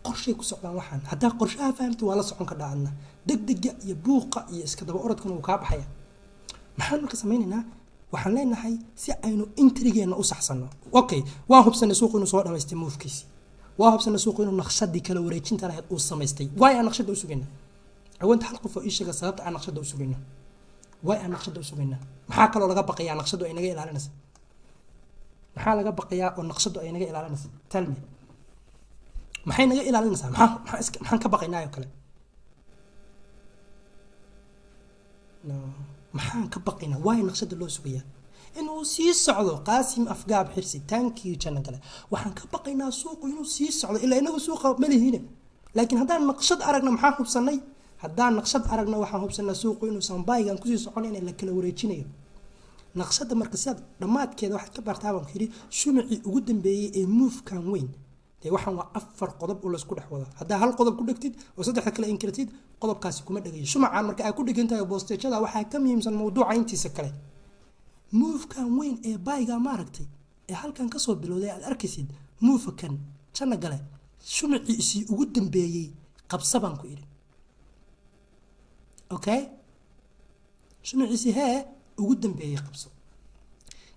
qorshay ku socdaan waxaan hadaa qorshaha fahamti waa la socon ka dhaacna degdega iyo buuqa iyo iska daba orodkan uu ka baxaya maxaan marka sameeynaa waxaan leenahay si aynu intrigeena u saxsano okay waa hubsanay suuq inuu soo dhameystay moofkiisi waa hubsanay suuq inuu naqshadii kala wareejinta lahayd uu sameystay way aan naqshada u sugayna awanta hal qof oo ii sheega sababta aan naqshada u sugayna maxaa kaloo laga baqayaa naqshadu ay naga ilaalinaysa maxaa laga baqayaa oo naqshadu ay naga ilaalinaysa tell me maxay naga ilaalinaysaa maxaan ka baqaynaa kale no maxaan ka baqaynaa waay naqshada loo sugayaa inuu sii socdo qaasim afgaab xirsi thank you channel kale waxaan ka baqaynaa suuqu inuu sii socdo ilaa inagu suuqa ma lihiin laakiin haddaan naqshad aragna maxaan hubsanay waxaan hubsanaa suuqu inuusan baygan kusii socon in la kala wareejinayo naqshada marka sidaad dhammaadkeeda waxaad ka bartaa baan yidhi shumicii ugu dambeeyey ee movekan weyn dee waxaan waa 4 qodob oo laysku dhex wado haddaa hal qodob ku dhegtid oo saddexda kale inkirtid qodobkaasi kuma dhegayo shumacaan marka ay ku dhegantahay boostejada waxaa ka muhiimsan mawduuca intiisa kale movekan weyn ee bayga maaragtay ee halkan kasoo bilowday aad arkaysid movekan jana gale shumiciisii ugu dambeeyey qabsa baan ku idhi okay shumiciisii hee ugu dambeeyey qabso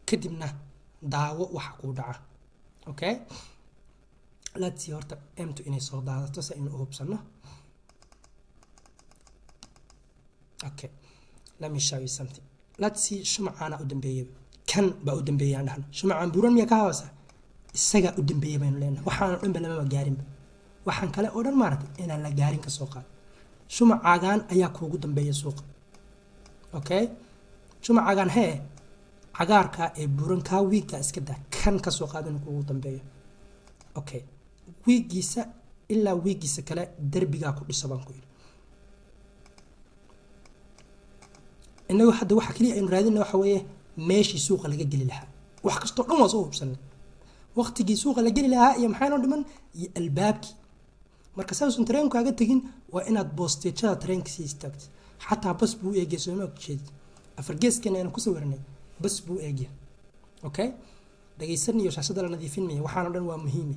kadibna daawo waxa kuu dhaca okay let's see horta m2 inay soo daadato si aynu u hubsano. okay let me show you something. let's see shumacaana u dambeeyay kan baa u dambeeyay aan dhahno shumacaan buuran miya ka hawsa isaga u dambeeyay baynu leenahay waxaan dhanba lama gaarin waxaan kale oo dhan maaragtay inaan la gaarin ka soo qaad shumacaagan ayaa kuugu dambeeya suuqa okay shumacaagan hee cagaarka ee buuranka wiiga iska daa kan ka soo qaad inuu kuugu dambeeyo okay wiigiisa ilaa wiigiisa kale darbigaa ku dhiso baan ku yidhi innagu hadda waxa kaliya aynu raadinayna waxa weeye meeshii suuqa laga geli lahaa wax kastoo dhan waa soo hubsanay waqtigii suuqa la geli lahaa iyo maxaa noo dhiman iyo albaabkii marka saasun tareenkaaga tagin waa inaad boosteejada tareenka sii istaagto xataa bas buu eegay soo ma jeed afar geeskana aynu ku sawiranay bas buu eegay okay dhageysan iyo shaashada la nadiifinaya waxaan dhan waa muhiim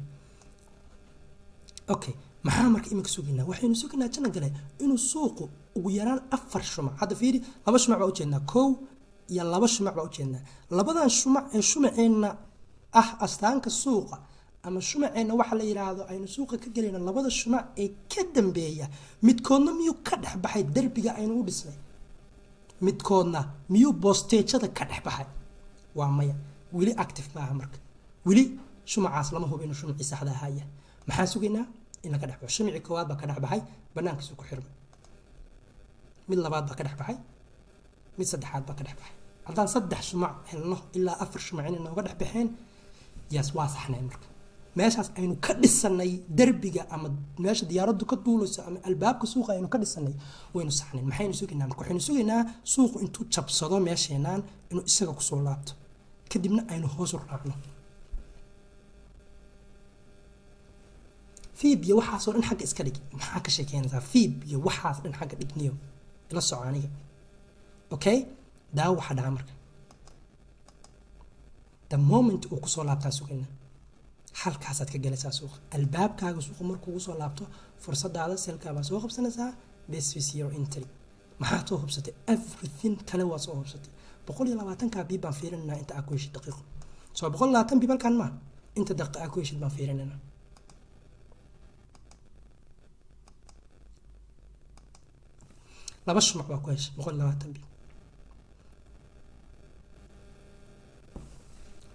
okay maxaa marka imika suginaa waxaynu suginaa jana galay inuu suuqu ugu yaraan 4 shumac hadda fiiri 2 shumac baa u jeednaa kow iyo 2 shumac baa u jeednaa labadan shumac ee shumaceena astaanka suuqa ama shumaceena waxa la yiraahdo aynu suuqa ka galayna labada shumac ee ka dambeeya midkoodna miyuu ka dhex baxay darbiga aynu u dhisnay midkoodna miyuu boosteejada ka dhex baxay waa maya wili active maaha marka wili shumacaas lama hubo inuu shumaci saxda ahaya maxaa sugaynaa in laga dhex baxo shumaci koowaad baa ka dhex baxay banaankiisu ku xirmay mid labaad baa ka dhex baxay mid saddexaad baa ka dhex baxay haddaan 3 shumac helno ilaa 4 shumac inay nooga dhex baxeen yes waa saxnay marka meeshaas aynu ka dhisanay darbiga ama meesha diyaaraddu ka duulayso ama albaabka suuqa aynu ka dhisanay waynu saxnay maxaynu sugaynaa marka waxaynu sugaynaa suuqu intuu jabsado meesheenaan inuu isaga ku soo laabto kadibna aynu hoos u raacno fiib iyo waxaasoo dhan xagga iska dhig maxaa ka sheekeynaysaa fiib iyo waxaas dhan xagga dhigniyo ila soco aniga okay daawo waxa dhaca marka the moment uu kusoo laabtaa sugaynaa halkaasaad ka galaysaa suuqa albaabkaaga suuqa markuu kusoo laabto fursadaada selkaabaa soo qabsanaysaa this is your entry maxaa soo hubsatay everything kale waa soo hubsatay 120 biib baan fiirinaynaa inta aad ku heshid daqiiqo soo 120 biib halkan ma inta daqiiqo aad ku heshid baan fiirinaynaa laba shumac baa ku heshay 120 biib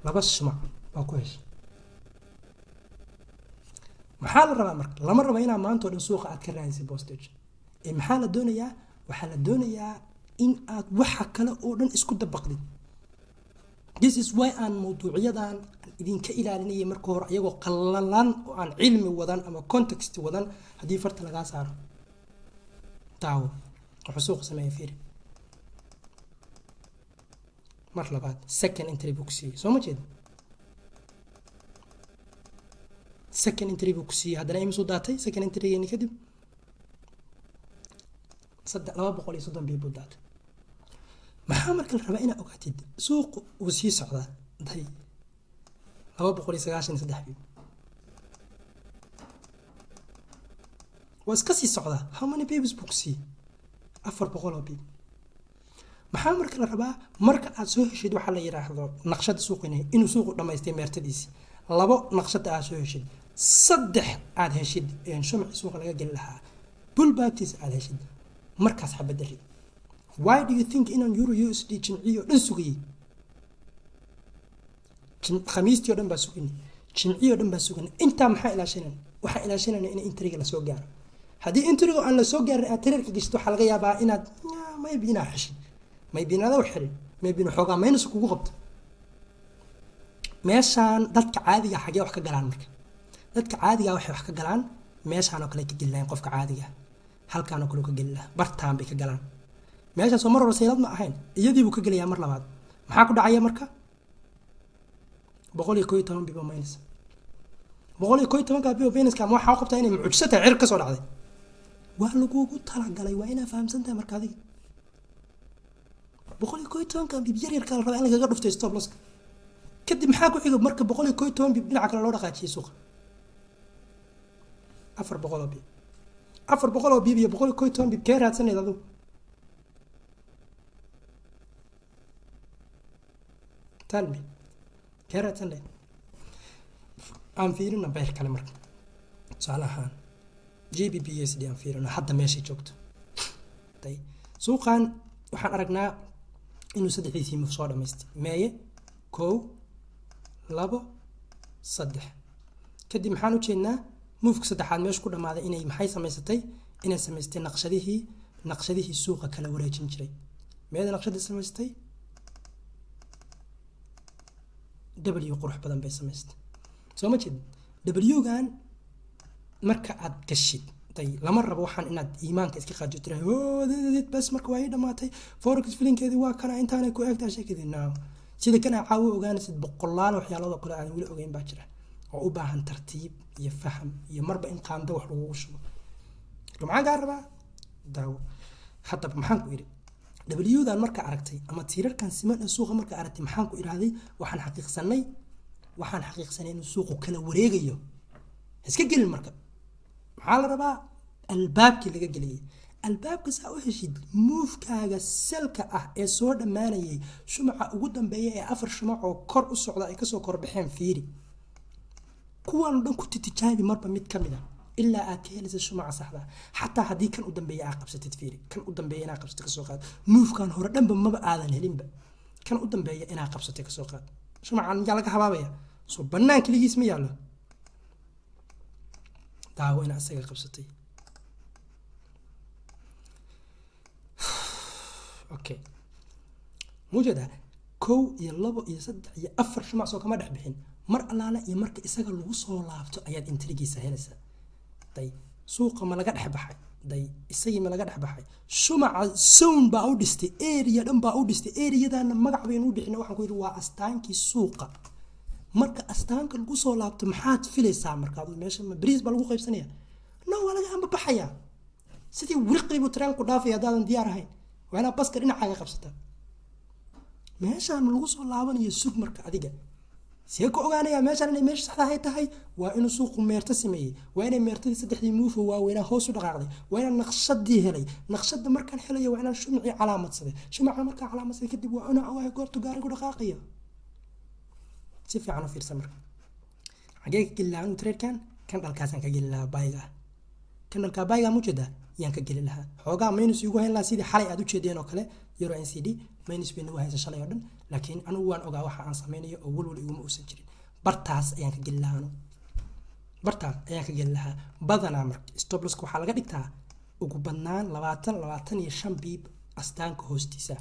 laba shumac baa ku heshay maxaa la rabaa marka lama rabo inaa maanta oo dhan suuqa aad ka raadisay postage ee maxaa la doonayaa waxaa la doonayaa in aad waxa kale oo dhan isku dabaqdid this is why aan mawduucyadan idinka ilaalinayay marka hore ayagoo qallalan oo aan cilmi wadan ama context wadan haddii farta lagaa saaro daawo wuxuu suuqa sameeya fiiri mar labaad second entry book soo ma jeed second entry book haddana imisoo daatay second entry kadib 230 biib buu daatay maxaa marka la rabaa inaad ogaatid suuqu uu sii socdaa day 293 biib waa iska sii socdaa how many biibs book 400 biib maxaa marka la rabaa marka aad soo heshid waxa la yiraahdo naqshada suuqina inuu suuqu dhameystay meertadiisi 2 naqshada aad soo heshid 3 aad heshid shumaci suuqa laga gali lahaa bullbackis aad heshid markaas xabadari why do you think in euro USD jimciyo dhan sugayay khamiistiyo dhan baa sugayay jimciyo dhan baa sugayay inta maxaa ilaashanay waxa ilaashanay in intriga la soo gaaro haddii intriga aan la soo gaarin aad tirarka gishto waxa laga yaabaa inaad maybe inaad heshid maybe inaad wax xirin maybe xoogaa minus kugu qabto meeshaan dadka caadiga xagee wax ka galaan marka dadka caadiga waxay wax ka galaan meeshaan oo kale ka gelayaan qofka caadiga halkaan oo kale ka gelaa bartaan bay ka galaan meeshaas oo mar hore seelad ma ahayn iyadii buu ka gelayaa mar labaad maxaa ku dhacaya marka 111 bibo minus 111 bibo minus ka waxa qabtaa inay mucjisata cir ka soo dhacday waa lagugu talagalay waa inaa fahamsantahay marka adiga 111 bibo yar kala rabaa in laga dhufto stop loss kadib maxaa ku xiga marka 111 bibo dhinaca kale loo dhaqaajiyo suuqa 400 bibo 400 bibo iyo 111 bibo kee raadsanayda adigu tell me kee raadsanayda aan fiirino beer kale marka tusaale ahaan JBBSD aan fiirino hadda meeshay joogto suuqan waxaan aragnaa inuu saddexdiisii move soo dhamaystay meeye 1 2 3 kadib maxaan u jeednaa move-ka saddexaad meesha ku dhamaaday inay maxay samaysatay inay samaystay naqshadihii suuqa kala wareejin jiray meeda naqshadii samaystay W qurux badan bay samaystay soo ma jeed W-gan marka aad gashid lama rabo waxaan inaad iimaanka iska qaado tiraahdo bas marka waa dhamaatay forex filinkeedii waa kana intaanay ku eegtaa sheekadii naaw sida kana caawi ogaanaysid boqolaal waxyaalo kale aan weli ogeyn baa jira oo u baahan tartiib iyo faham iyo marba in qaando wax lagu shubo maxaan gaa rabaa daawo hadda maxaan ku iri W-dan marka aragtay ama tiirarkan siman ee suuqa marka aragtay maxaan ku iraaday waxaan xaqiiqsanay inuu suuqu kala wareegayo iska gelin marka maxaa la rabaa albaabkii laga geliyay albaabka saa u heshid move-kaaga selka ah ee soo dhammaanayay shumaca ugu dambeeya ee 4 shumac oo kor u socda ay kasoo kor baxeen fiiri kuwan dhan ku tijaabi marba mid ka mid ah ilaa aad ka helaysa shumaca saxda xataa haddii kan u dambeeya aad qabsatid fiiri kan u dambeeya inaad qabsatid kasoo qaad move-kan hore dhanba maba aadan helinba kan u dambeeya inaad qabsatid kasoo qaad shumacan miyaa laga habaabaya soo bannaan keligiis ma yaallo daawo ina asaga qabsatay okay mujada 1 iyo 2 iyo 3 iyo 4 shumac soo kama dhex bixin mar allaala iyo marka isaga lagu soo laabto ayaad intrigiisa helaysaa suuqa ma laga dhex baxay isagii ma laga dhex baxay shumaca zone baa u dhistay area dhan baa u dhistay areadana magac baynu u bixinay waxaan ku yidhi waa astaankii suuqa marka astaanka lagu soo laabto maxaad filaysaa marka aad meesha bariis baa lagu qaybsanaya waa laga amba baxaya sidii wiriqiibu tareenku dhaafay haddaadan diyaar ahayn waa inaad baska dhinacaaga qabsataa meeshaan lagu soo laabanayo sug marka adiga see ku ogaanaya meeshaan inay meesha saxda ahay tahay waa inuu suuqu meerto sameeyey waa inay meertadii saddexdii muufo waaweynaa hoos u dhaqaaqday waa inaan naqshadii helay naqshada markaan helayo waa inaan shumacii calaamadsaday shumaca markaan calaamadsaday kadib waa inaan ogahay goortu gaarigu dhaqaaqaya si fiican u fiirsan marka xagee ka geli lahaa tradekan kan dhalkaasaan ka geli lahaa bayga kan dhalkaa bayga mujada yaan ka geli lahaa xoogaa minus igu hayn lahaa sidii xalay aad u jeedeen oo kale euro NCD minus bayna u haysa shalay oo dhan laakiin anigu waan ogaa waxa aan sameynayo oo walwal iguma uusan jirin bartaas ayaan ka geli lahaa badanaa marka stop loss waxaa laga dhigtaa ugu badnaan 25 biib astaanka hoostiisa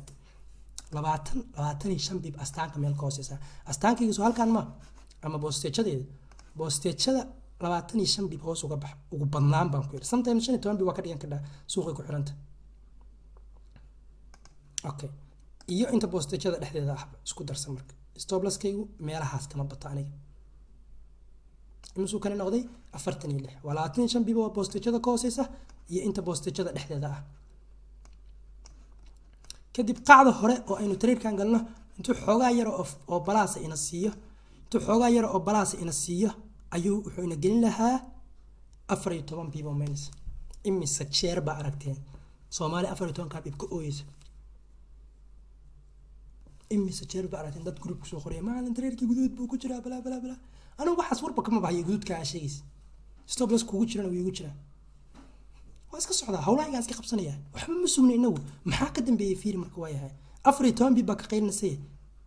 25 biib astaanka meel ka hooseysa astaankayga soo halkaan ma ama boostejada 25 biib hoos uga bax ugu badnaan baan ku yiri sometimes 15 biib waa ka dhigan kadhaa suuqay ku xiranta okay iyo inta boostejada dhexdeeda ah isku darsan marka stop loss-kaygu meelahaas kama bato aniga imisuu kana noqday 46 waa 25 biib oo boostejada ka hooseysa iyo inta boostejada dhexdeeda ah kadib qaacda hore oo aynu tradekan galno intuu xoogaa yar oo balaas ina siiyo ayuu wuxuu ina gelin lahaa 14 biib oo minus imisa jeer baa aragteen Soomaali 14 ka biib ka ooyeysa imisa jeer baa aragteen dad group soo qoraya maalin tradekii guduud buu ku jiraa bala anigu waxaas warba kama bahayo guduudka aan sheegaysa stop loss kugu jirana wuu igu jiraa waa iska socdaa hawlaayga iska qabsanaya waxba ma sugna inagu maxaa ka dambeeyay fiir marka waa yahay 14 biib baa ka qeynasay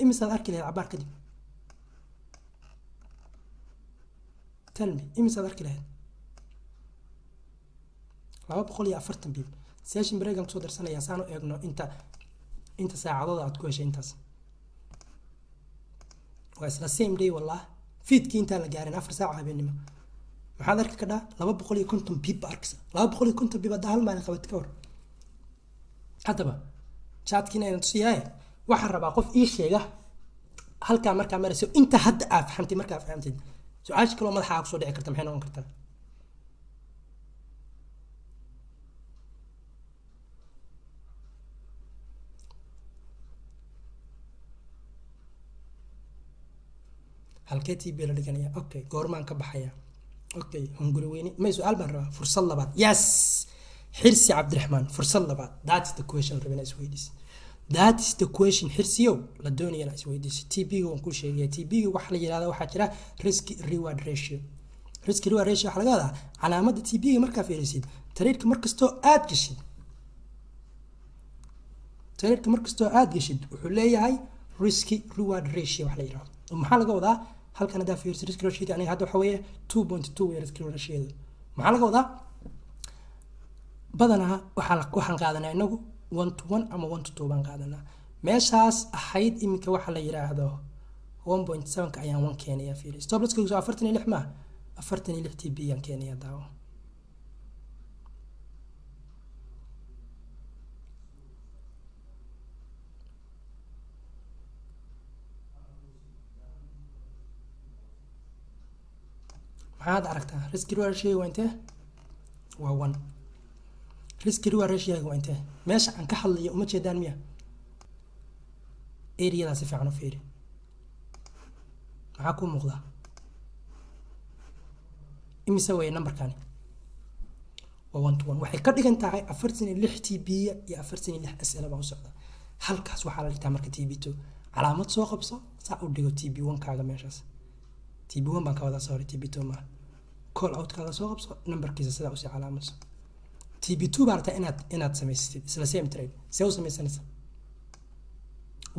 imisaad arki lahayd cabaar kadib talmi imisaad arki lahayd 240 biib session break aan soo darsanaya saan u eegno inta saacadooda aad ku heshay intaas waa isla same day wallah fiidkii intaan la gaarin 4 saac habeenimo maxaad arki kadhaa 250 biib ba arkaysa 250 biib hadda hal maalin qabat ka hor haddaba chatkiina ayaan tusiyahay waxaan rabaa qof ii sheega halkaa markaa marayso inta hadda aad fahamtay markaa fahamtay su-aasha kaloo madaxa kusoo dhici karta maxay noqon kartaa halkee TB la dhiganaya okay goormaan ka baxaya okay hunguri weyni may su'aal baan rabaa fursad labaad yes xirsi cabdiraxmaan fursad labaad that's the question rabina isweydiis that is the question xirsiyo la doonaya inaad isweydiiso TB waan ku sheegay TB waxa la yiraahdo waxa jira risk reward ratio waxa laga wadaa calaamada TB marka fiirisid trade-ka markastoo aad gashid wuxuu leeyahay risk reward ratio waxa la yiraahdo maxaa laga wadaa halkan hadaa fiirisid risk ratio aniga hadda waxa weeye 2.2 risk ratio maxaa laga wadaa badanaa waxaan qaadanaa inagu 1-to-1 ama 1-to-2 baan qaadanaa meeshaas ahayd iminka waxa la yiraahdo 1.7 ka ayaan 1 keenaya fiiri stop loss kiisu 46 ma 46 TB aan keenaya daawo maxaad aragtaa risk reward ratio waa intee waa 1 risk reward ratio waa intee meesha aan ka hadlayo uma jeedaan miya area si fiican u fiiri maxaa ku muuqda imise way numberkani waa 1-to-1 waxay ka dhigan tahay 46 TB iyo 46 SL baa u socda halkaas waxaa la dhigtaa marka TB2 calaamad soo qabso saa u dhigo TB1 kaaga meeshaas TB1 baan ka wada soo TB2 ma call out kaaga soo qabso numberkiisa sida u sii calaamadso TB2 baarta inaad sameysatid isla same trade soo sameysanaysa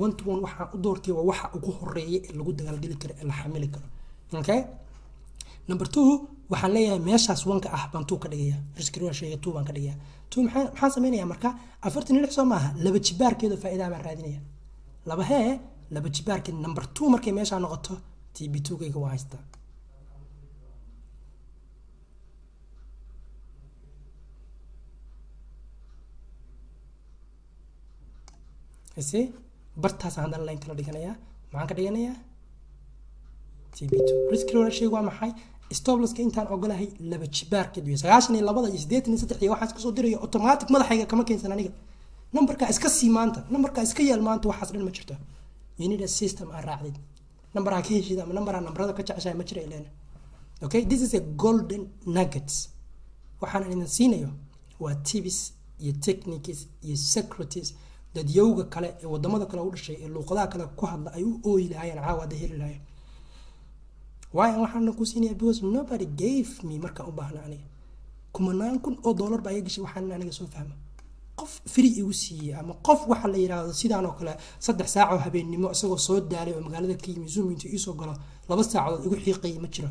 1-to-1 waxa u doortay waa waxa ugu horeeyay ee lagu dagaalgali karo ee la xamili karo okay number 2 waxaan leeyahay meeshaas 1 ka ah baan 2 ka dhigaya risk reward shayga 2 baan ka dhigaya 2 maxaan sameeynaya marka 46 soo maaha laba jibaarkeeda faa'iido baan raadinaya laba jibaarkeeda number 2 markay meesha noqoto TB2 kayga waa haystaa isi bartaas aan line kala dhiganaya maxaan ka dhiganayaa TB2 risk reward shayga waa maxay stop loss intaan ogolahay laba jibaarkeed iyo 92 iyo 83 iyo waxaas ka soo dirayo automatic madaxayga kama keensan aniga numberka iska sii maanta numberka iska yeel maanta waxaas dhan ma jirto you need a system aan raacdid number aan ka heshid ama numberada ka jeceshahay ma jira ileen okay this is a golden nuggets waxaan idin siinayo waa tips iyo techniques iyo secrets dad yowga kale ee wadamada kale u dhashay ee luqadaha kale ku hadla ay u ooyi lahaayeen caawada heli lahaayeen why waxaan ku siinaya because nobody gave me marka u baahna aniga kumanaan kun oo dollar baa iga gashay waxaan aniga soo fahma qof free igu siiyay ama qof waxa la yiraahdo sidaan oo kale 3 saac oo habeenimo isagoo soo daalay oo magaalada ka yimid zoom inta ii soo galo 2 saacadood igu xiiqay ma jiro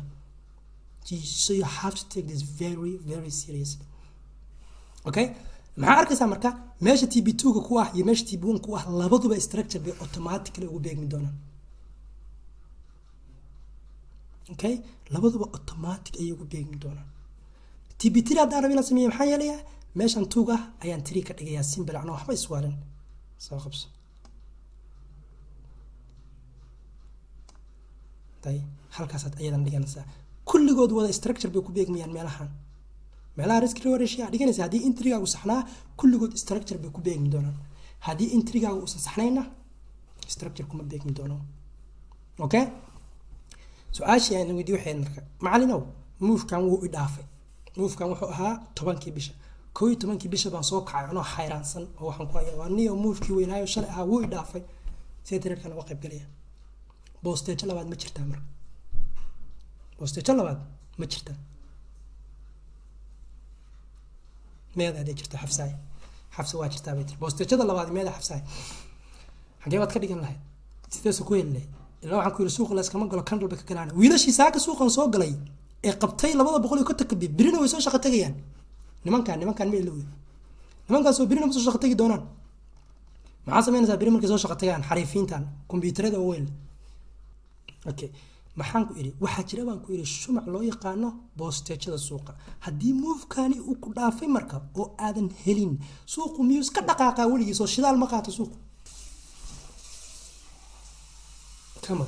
so you have to take this very very seriously okay maxaa arkaysaa marka meesha TB2 ga ku ah iyo meesha TB1 ku ah labaduba structure bay automatically ugu beegmi doonaan okay labaduba automatic ay ugu beegmi doonaan TB3 hadaan rabin inaan sameeyo maxaa yeelaya meeshan 2 ga ayaan 3 ka dhigayaa simple aan waxba iswaalan soo qabso tay halkaas aad ayadan dhiganaysaa kulligood wada structure bay ku beegmayaan meelaha risk reward ratio dhiganaysa hadii entry-gaagu saxnaa kulligood structure bay ku beegmi doonaan hadii entry-gaagu uusan saxnayna structure kuma beegmi doono okay su'aashii aan weydiiyay waxay marka macallinow move-kan wuu i dhaafay move-kan wuxuu ahaa 10kii bisha 11kii bisha baan soo kacay anoo xayraansan oo waxaan ku hayaa waa niyo move-kii weynaayo shalay ahaa wuu i dhaafay sidee trade-kan uga qayb galaya postage labaad ma jirtaa marka postage labaad ma jirtaa meeda ay jirto xafsa waa jirtaa bay tir postage labaad meeda xafsaay xagee baad ka dhigan lahayd sidaas ku yeelay ilaa waxaan ku yiri suuqa la iskama galo candle bay ka galaan wiilashii saaka suuqan soo galay ee qabtay 200 ka takbi birina way soo shaqo tagayaan nimankan meel loo nimankan soo birina soo shaqo tagi doonaan maxaa sameynaysaa biri markay soo shaqo tagaan xariifiintan kombiyuutarada weel okay maxaan ku iri waxa jira baan ku iri shumac loo yaqaano postage-da suuqa hadii move-kani uu ku dhaafay marka oo aadan helin suuqu miyuu ka dhaqaaqa waligiis oo shidaal ma qaato suuq kama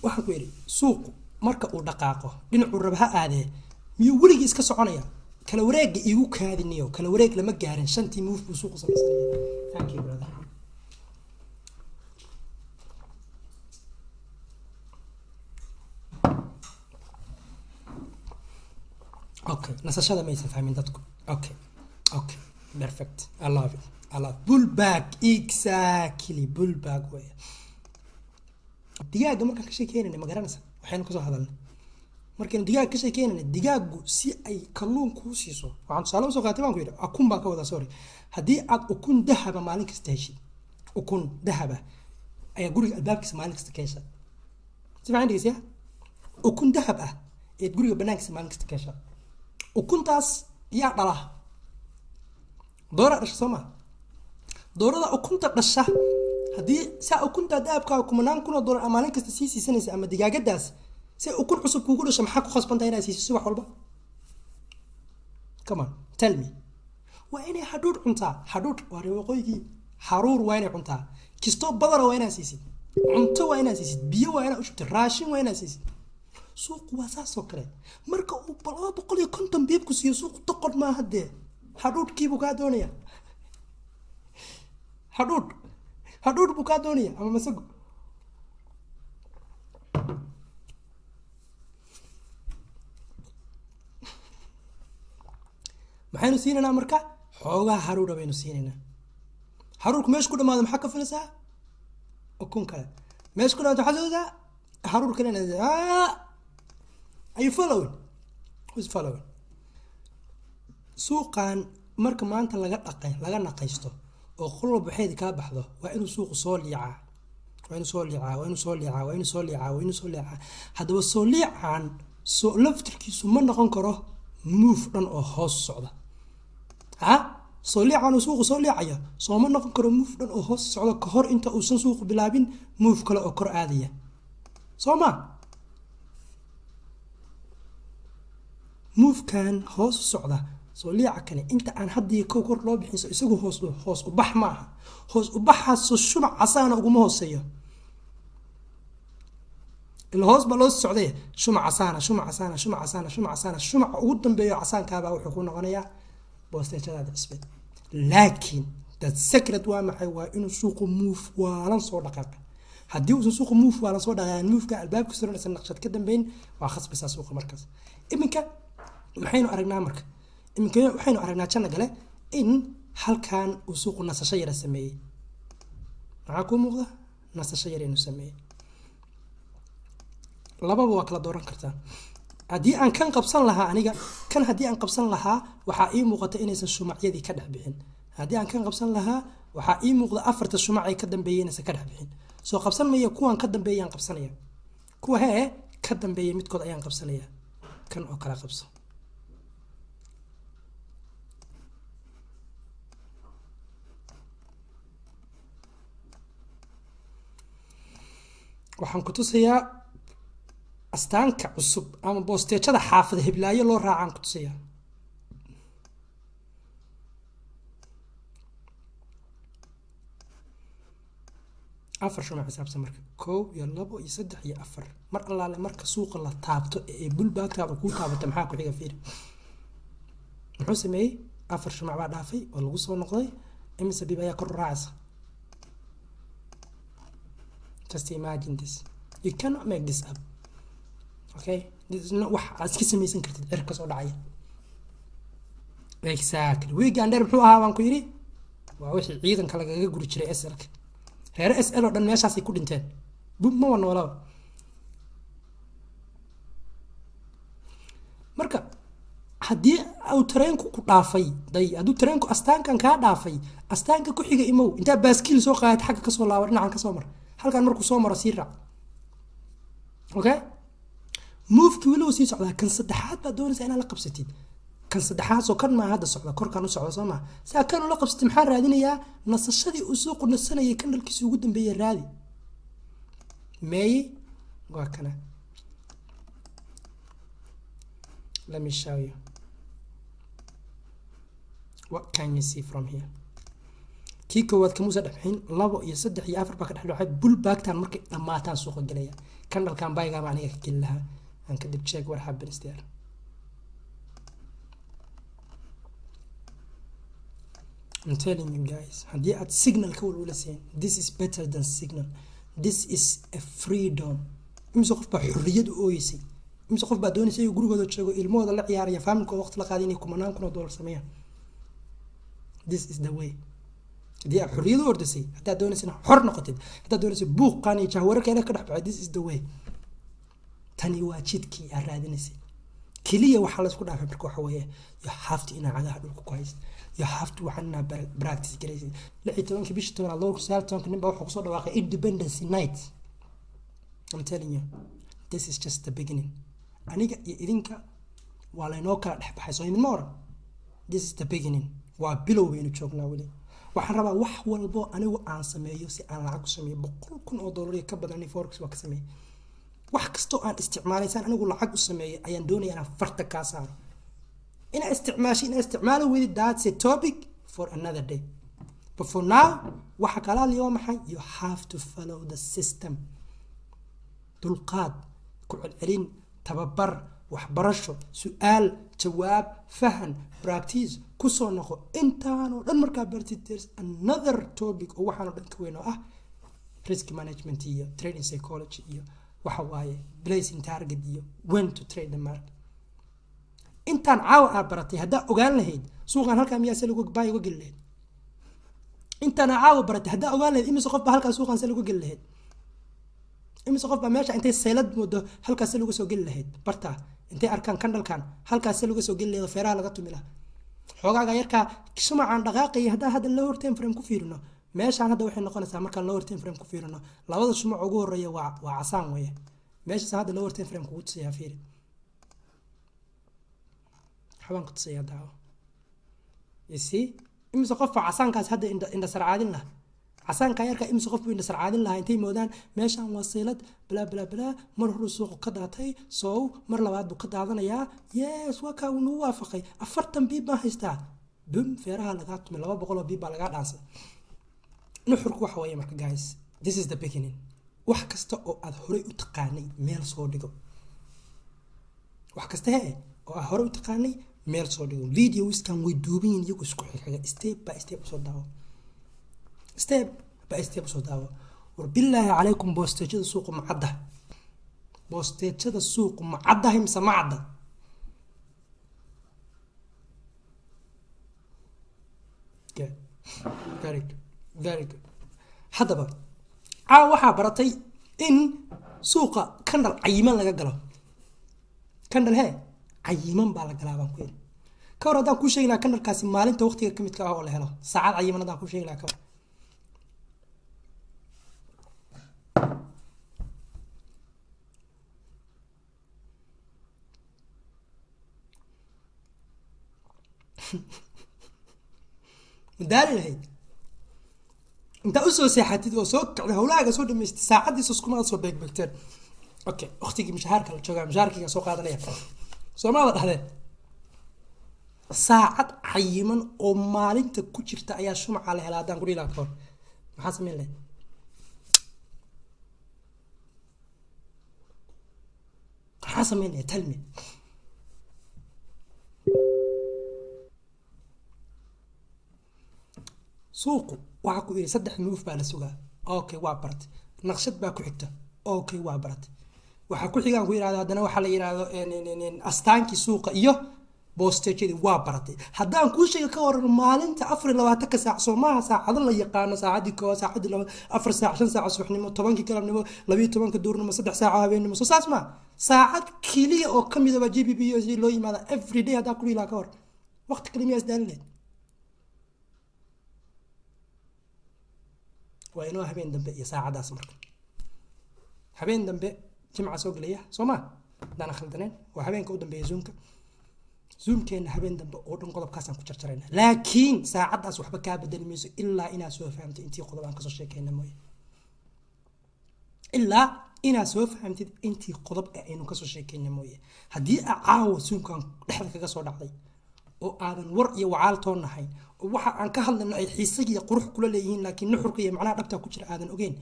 waxa ku iri suuqu marka uu dhaqaaqo dhinacu rabaha aadee miyuu waligiis ka soconaya kala wareeg igu kaadiniyo kala wareeg lama gaarin shantii move buu suuqu sameeyay thank you brother okay nasashada ma aysan fahmin dadku okay perfect I love it ala bullback exactly bullback way digaaga markaan ka sheekeynayna ma garanaysa waxaynu ka soo hadalnay markaynu digaaga ka sheekeynayna digaagu si ay kalluun kuu siiso waxaan tusaale usoo qaatay baan ku yidhi ukun baan ka wadaa sorry haddii aad ukun dahaba maalin kasta heshid ukun dahaba ayaa guriga albaabkiisa maalin kasta ka hesha si fiican dhegeysiya ukun dahab ah ee guriga banaankiisa maalin kasta ka hesha ukuntaas yaa dhala doora dhasha soo ma doorada ukunta dhasha haddii saa ukunta dahabka kumanaan kun oo dollar maalin kasta sii siisanaysa ama digaagadaas si ukun cusub kuugu dhasho maxaa ku khasbantahay inaad siiso wax walba come on tell me waa inay hadhuudh cuntaa hadhuudh waa waqooyigii haruur waa inay cuntaa kisto badar waa inaad siisid cunto waa inaad siisid biyo waa inaad u shubtid raashin waa inaad siisid suuqu waa saas oo kale marka uu 250 beeb ku siiyo suuqu toqon ma hadee hadhuudhkiibuu kaa doonaya hadhuudh buu kaa doonaya ama masago maxaynu siinaynaa marka xoogaa haruudha baynu siinaynaa haruurku meesha ku dhamaado maxaa ka filaysaa ukun kale meesha ku dhamaado waxaa soodaa haruur kalena are you following who's following suuqan marka maanta laga naqaysto oo qolba baxeed ka baxdo waa inuu suuqu soo liicaa hadaba soo liicaan soo laftirkiisu ma noqon karo move dhan oo hoos socda soo liicaan suuqu soo liicaya soo ma noqon karo move dhan oo hoos socda ka hor inta uusan suuqu bilaabin move kale oo kor aadaya soo ma move kan hoos socda soo liica kale inta aan hadii kor loo bixin isagu hoos u bax maaha hoos u baxaas shumac casaana ugu ma hooseeyo الهوس بلوس السعودية شمع عسانة شمع ugu dambeeyo casaankaaba wuxuu ku noqonayaa boostejada isbed laakiin that secret waa maxay waa inuu suuqu move waalan soo dhaqaaqay haddii uu suuqu move waalan soo dhaqaaqay move ka albaabka soo naqshad ka dambeyn waa khasbisa suuqa markaas iminka waxaynu aragnaa marka iminka waxaynu aragnaa jana gale in halkan uu suuqu nasasho yar sameeyay maxaa ku muuqda nasasho yar inuu sameeyay lababa waa kala dooran kartaa haddii aan kan qabsan lahaa aniga kan haddii aan qabsan lahaa waxaa ii muuqata inaysan shumacyadii ka dhex bixin haddii aan kan qabsan lahaa waxaa ii muuqda afarta shumac ay ka dambeeyeen inaysan ka dhex bixin soo qabsan maya kuwan ka dambeeyaan qabsanaya kuwa hee ka dambeeyay midkood ayaan qabsanaya kan oo kala qabso waxaan ku tusayaa astaanka cusub ama boostejada xaafada hiblaayo loo raacaan ku tusaya afar shumac xisaabsan marka 1 iyo 2 iyo 3 iyo 4 mar allaale marka suuqa la taabto ee bulbaagtaaba ku taabata maxaa ku xiga fiir muxuu sameeyay afar shumac baa dhaafay oo lagu soo noqday imise bib ayaa kor raacaysa just imagine this you cannot make this up okay this is not wax iska samaysan kartid cirka soo dhacaya exactly weekend dheer muxuu ahaa waan ku yiri waa wixii ciidanka lagaga guri jiray SLK reer SL oo dhan meeshaas ay ku dhinteen bub ma wana walaal marka haddii uu tareenku ku dhaafay hadduu tareenku astaankan kaa dhaafay astaanka ku xiga imow intaa baaskiil soo qaad xagga ka soo laabo dhinacan ka soo mar halkan markuu soo maro sii raac okay move-ki weli sii socdaa kan saddexaad baa doonaysaa inaad la qabsatid kan saddexaad soo kan ma hadda socda korkan u socda soo ma saa kan la qabsatid maxaa raadinayaa nasashadii uu suuqu nasanayay kan dalkiisa ugu dambeeyay raadi may waa kana let me show you what can you see from here kii koowaad kamuusa dhexbixin 2 iyo 3 iyo 4 baa ka dhex dhacay bulbaagtan markay dhamaataan suuqa galaya kan dalkan bayga baan aniga ka gelin lahaa aan kadib check what happens there I'm telling you guys haddii aad signal ka walwala siin this is better than signal this is a freedom imse qof baa xorriyad u ooyeysay imse qof baa doonaysa inuu gurigooda joogo ilmahooda la ciyaaraya familkooda waqti la qaadin inay kumanaan kun oo dollar sameeyaan this is the way دي حرية وردسي حتى دونسنا حر نقطة حتى دونسي بوق قاني جهورك أنا كده بعد this is the way تاني واجدكي الرادنسي كلية وحلا سكون عارف بركو حويه you have to إنا على هذا كويس you have to وحنا practice كريسي لا يتوانك بيش تون الله سهل تونك نبى وحق صار واقع independence night I'm telling you this is just the beginning أنا إذنك ولا نوكا نحب حيصوني من مورا this is the beginning وبلو بينو تشوفنا ولي waxaan rabaa wax walbo anigu aan sameeyo si aan lacag u sameeyo $1,000 ka badan forex waa ka sameeyo wax kasto aan isticmaalaysan anigu lacag u sameeyo ayaan doonayaa inaan farta ka saaro ina isticmaalo with that's a topic for another day but for now waxa kala liyo maxay you have to follow the system dulqaad ku celcelin tababar waxbarasho su'aal jawaab fahan practice kusoo noqo intaano dhan markaa bartid there's another topic oo waxaan dhan ka weyn oo ah risk management iyo trading psychology iyo waxa waaye placing target iyo when to trade the market intaan caawa baratay hadda ogaan lahayd suuqan halka miyaa sal ugu baay ugu gal lahayd intaan caawa baratay hadda ogaan lahayd imisa qof ba halka suuqan sal ugu gal lahayd imisa qof ba meesha intay saylad moodo halka sal ugu soo gal lahayd barta intay arkaan candle-kan halka sal ugu soo gal lahayd feeraha laga tumila xogaaga yarka shumacaan dhaqaaqay hadda lower time frame ku fiirino meeshaan hadda waxay noqonaysaa marka lower time frame ku fiirino labada shumac ugu horeeya waa casaan weeye meesha hadda lower time frame ku tusaya fiiri xaban ku tusaya daawo isi imisa qof casaankaas hadda inda sarcaadin lah casaanka yarka imisa qof inda sarcaadin lah intay moodaan meeshaan waa seelad bla mar hore suuq ka daatay soo mar labaad buu ka daadanayaa yes waa ka uu waafaqay 40 biib ma haystaa dum feeraha laga tumay 200 biib baa laga dhaansan nuxurku waxa weeye marka guys this is the beginning wax kasta oo aad hore u taqaanay meel soo dhigo wax kasta oo aad hore u taqaanay meel soo dhigo videos kan way duubin iyagu isku xiga step by step soo daawo step by step soo daawo war billahi alaykum boostejada suuq macada boostejada suuq macada himsa macada very good hadaba waxa baratay in suuqa candle cayiman laga galo candle cayiman baa la galaa baan ku yiri ka hor hadaan ku sheegnaa candle-kaasi maalinta waqtiga ka midka ah oo la helo saacad cayiman hadaan ku sheegnaa ka hor مداري لهي انت اسو ساحتي وسو كعد هولاغا سو دمست ساعدي سكوما سو بيك بكتير اوكي اختي مشهارك لا جوغا مشهاركي سو قادنيا سو ما دخله ساعد عيمن او مالنت ku jirta ayaa shumaca la helaadan guri la koor maxaa sameyn leh tell me suuqu waxa ku yiri 3 move baa la sugaa okay waa barat naqshad baa ku xigta okay waa barat waxa ku xigaan ku yiraahdo hadana waxa la yiraahdo astaanki suuqa iyo boostejadi waa baratay haddaan ku sheego ka waran maalinta 24 ka saac Soomaha saacado la yaqaan saacadi ko saacadi 4 saac 5 saac subaxnimo 10 galabnimo 12 duurnimo 3 saac habeenimo soo saasma saacad kaliya oo kamid ah GBP loo yimaada every day hadaa ku ilaa ka war waqti kaliya isdaalay وينو هبين دمبه يا ساعه داس marka habeen dambe jimca soo galaya Soomaa dana khaldanayn waa habeenka u dambeeyay zoomkeena habeen dambe oo dhan qodobkaas aan ku jarjarayna laakiin saacadaas waxba ka bedeli mayso ilaa inaad soo fahamtid intii qodob aan ka soo sheekayna mooy ilaa inaad soo fahamtid intii qodob aynu ka soo sheekayna mooy hadii caawa zoomkan dhexda kaga soo dhacday oo aadan war iyo wacaal toonahay oo waxa aan ka hadlayno ay xiisig iyo qurux kula leeyihiin laakiin nuxurka iyo macnaha dhabta ku jira aadan ogeyn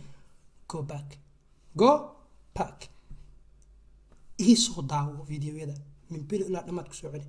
go back isoo daawo videoyada min bil ilaa dhamaad ku soo celi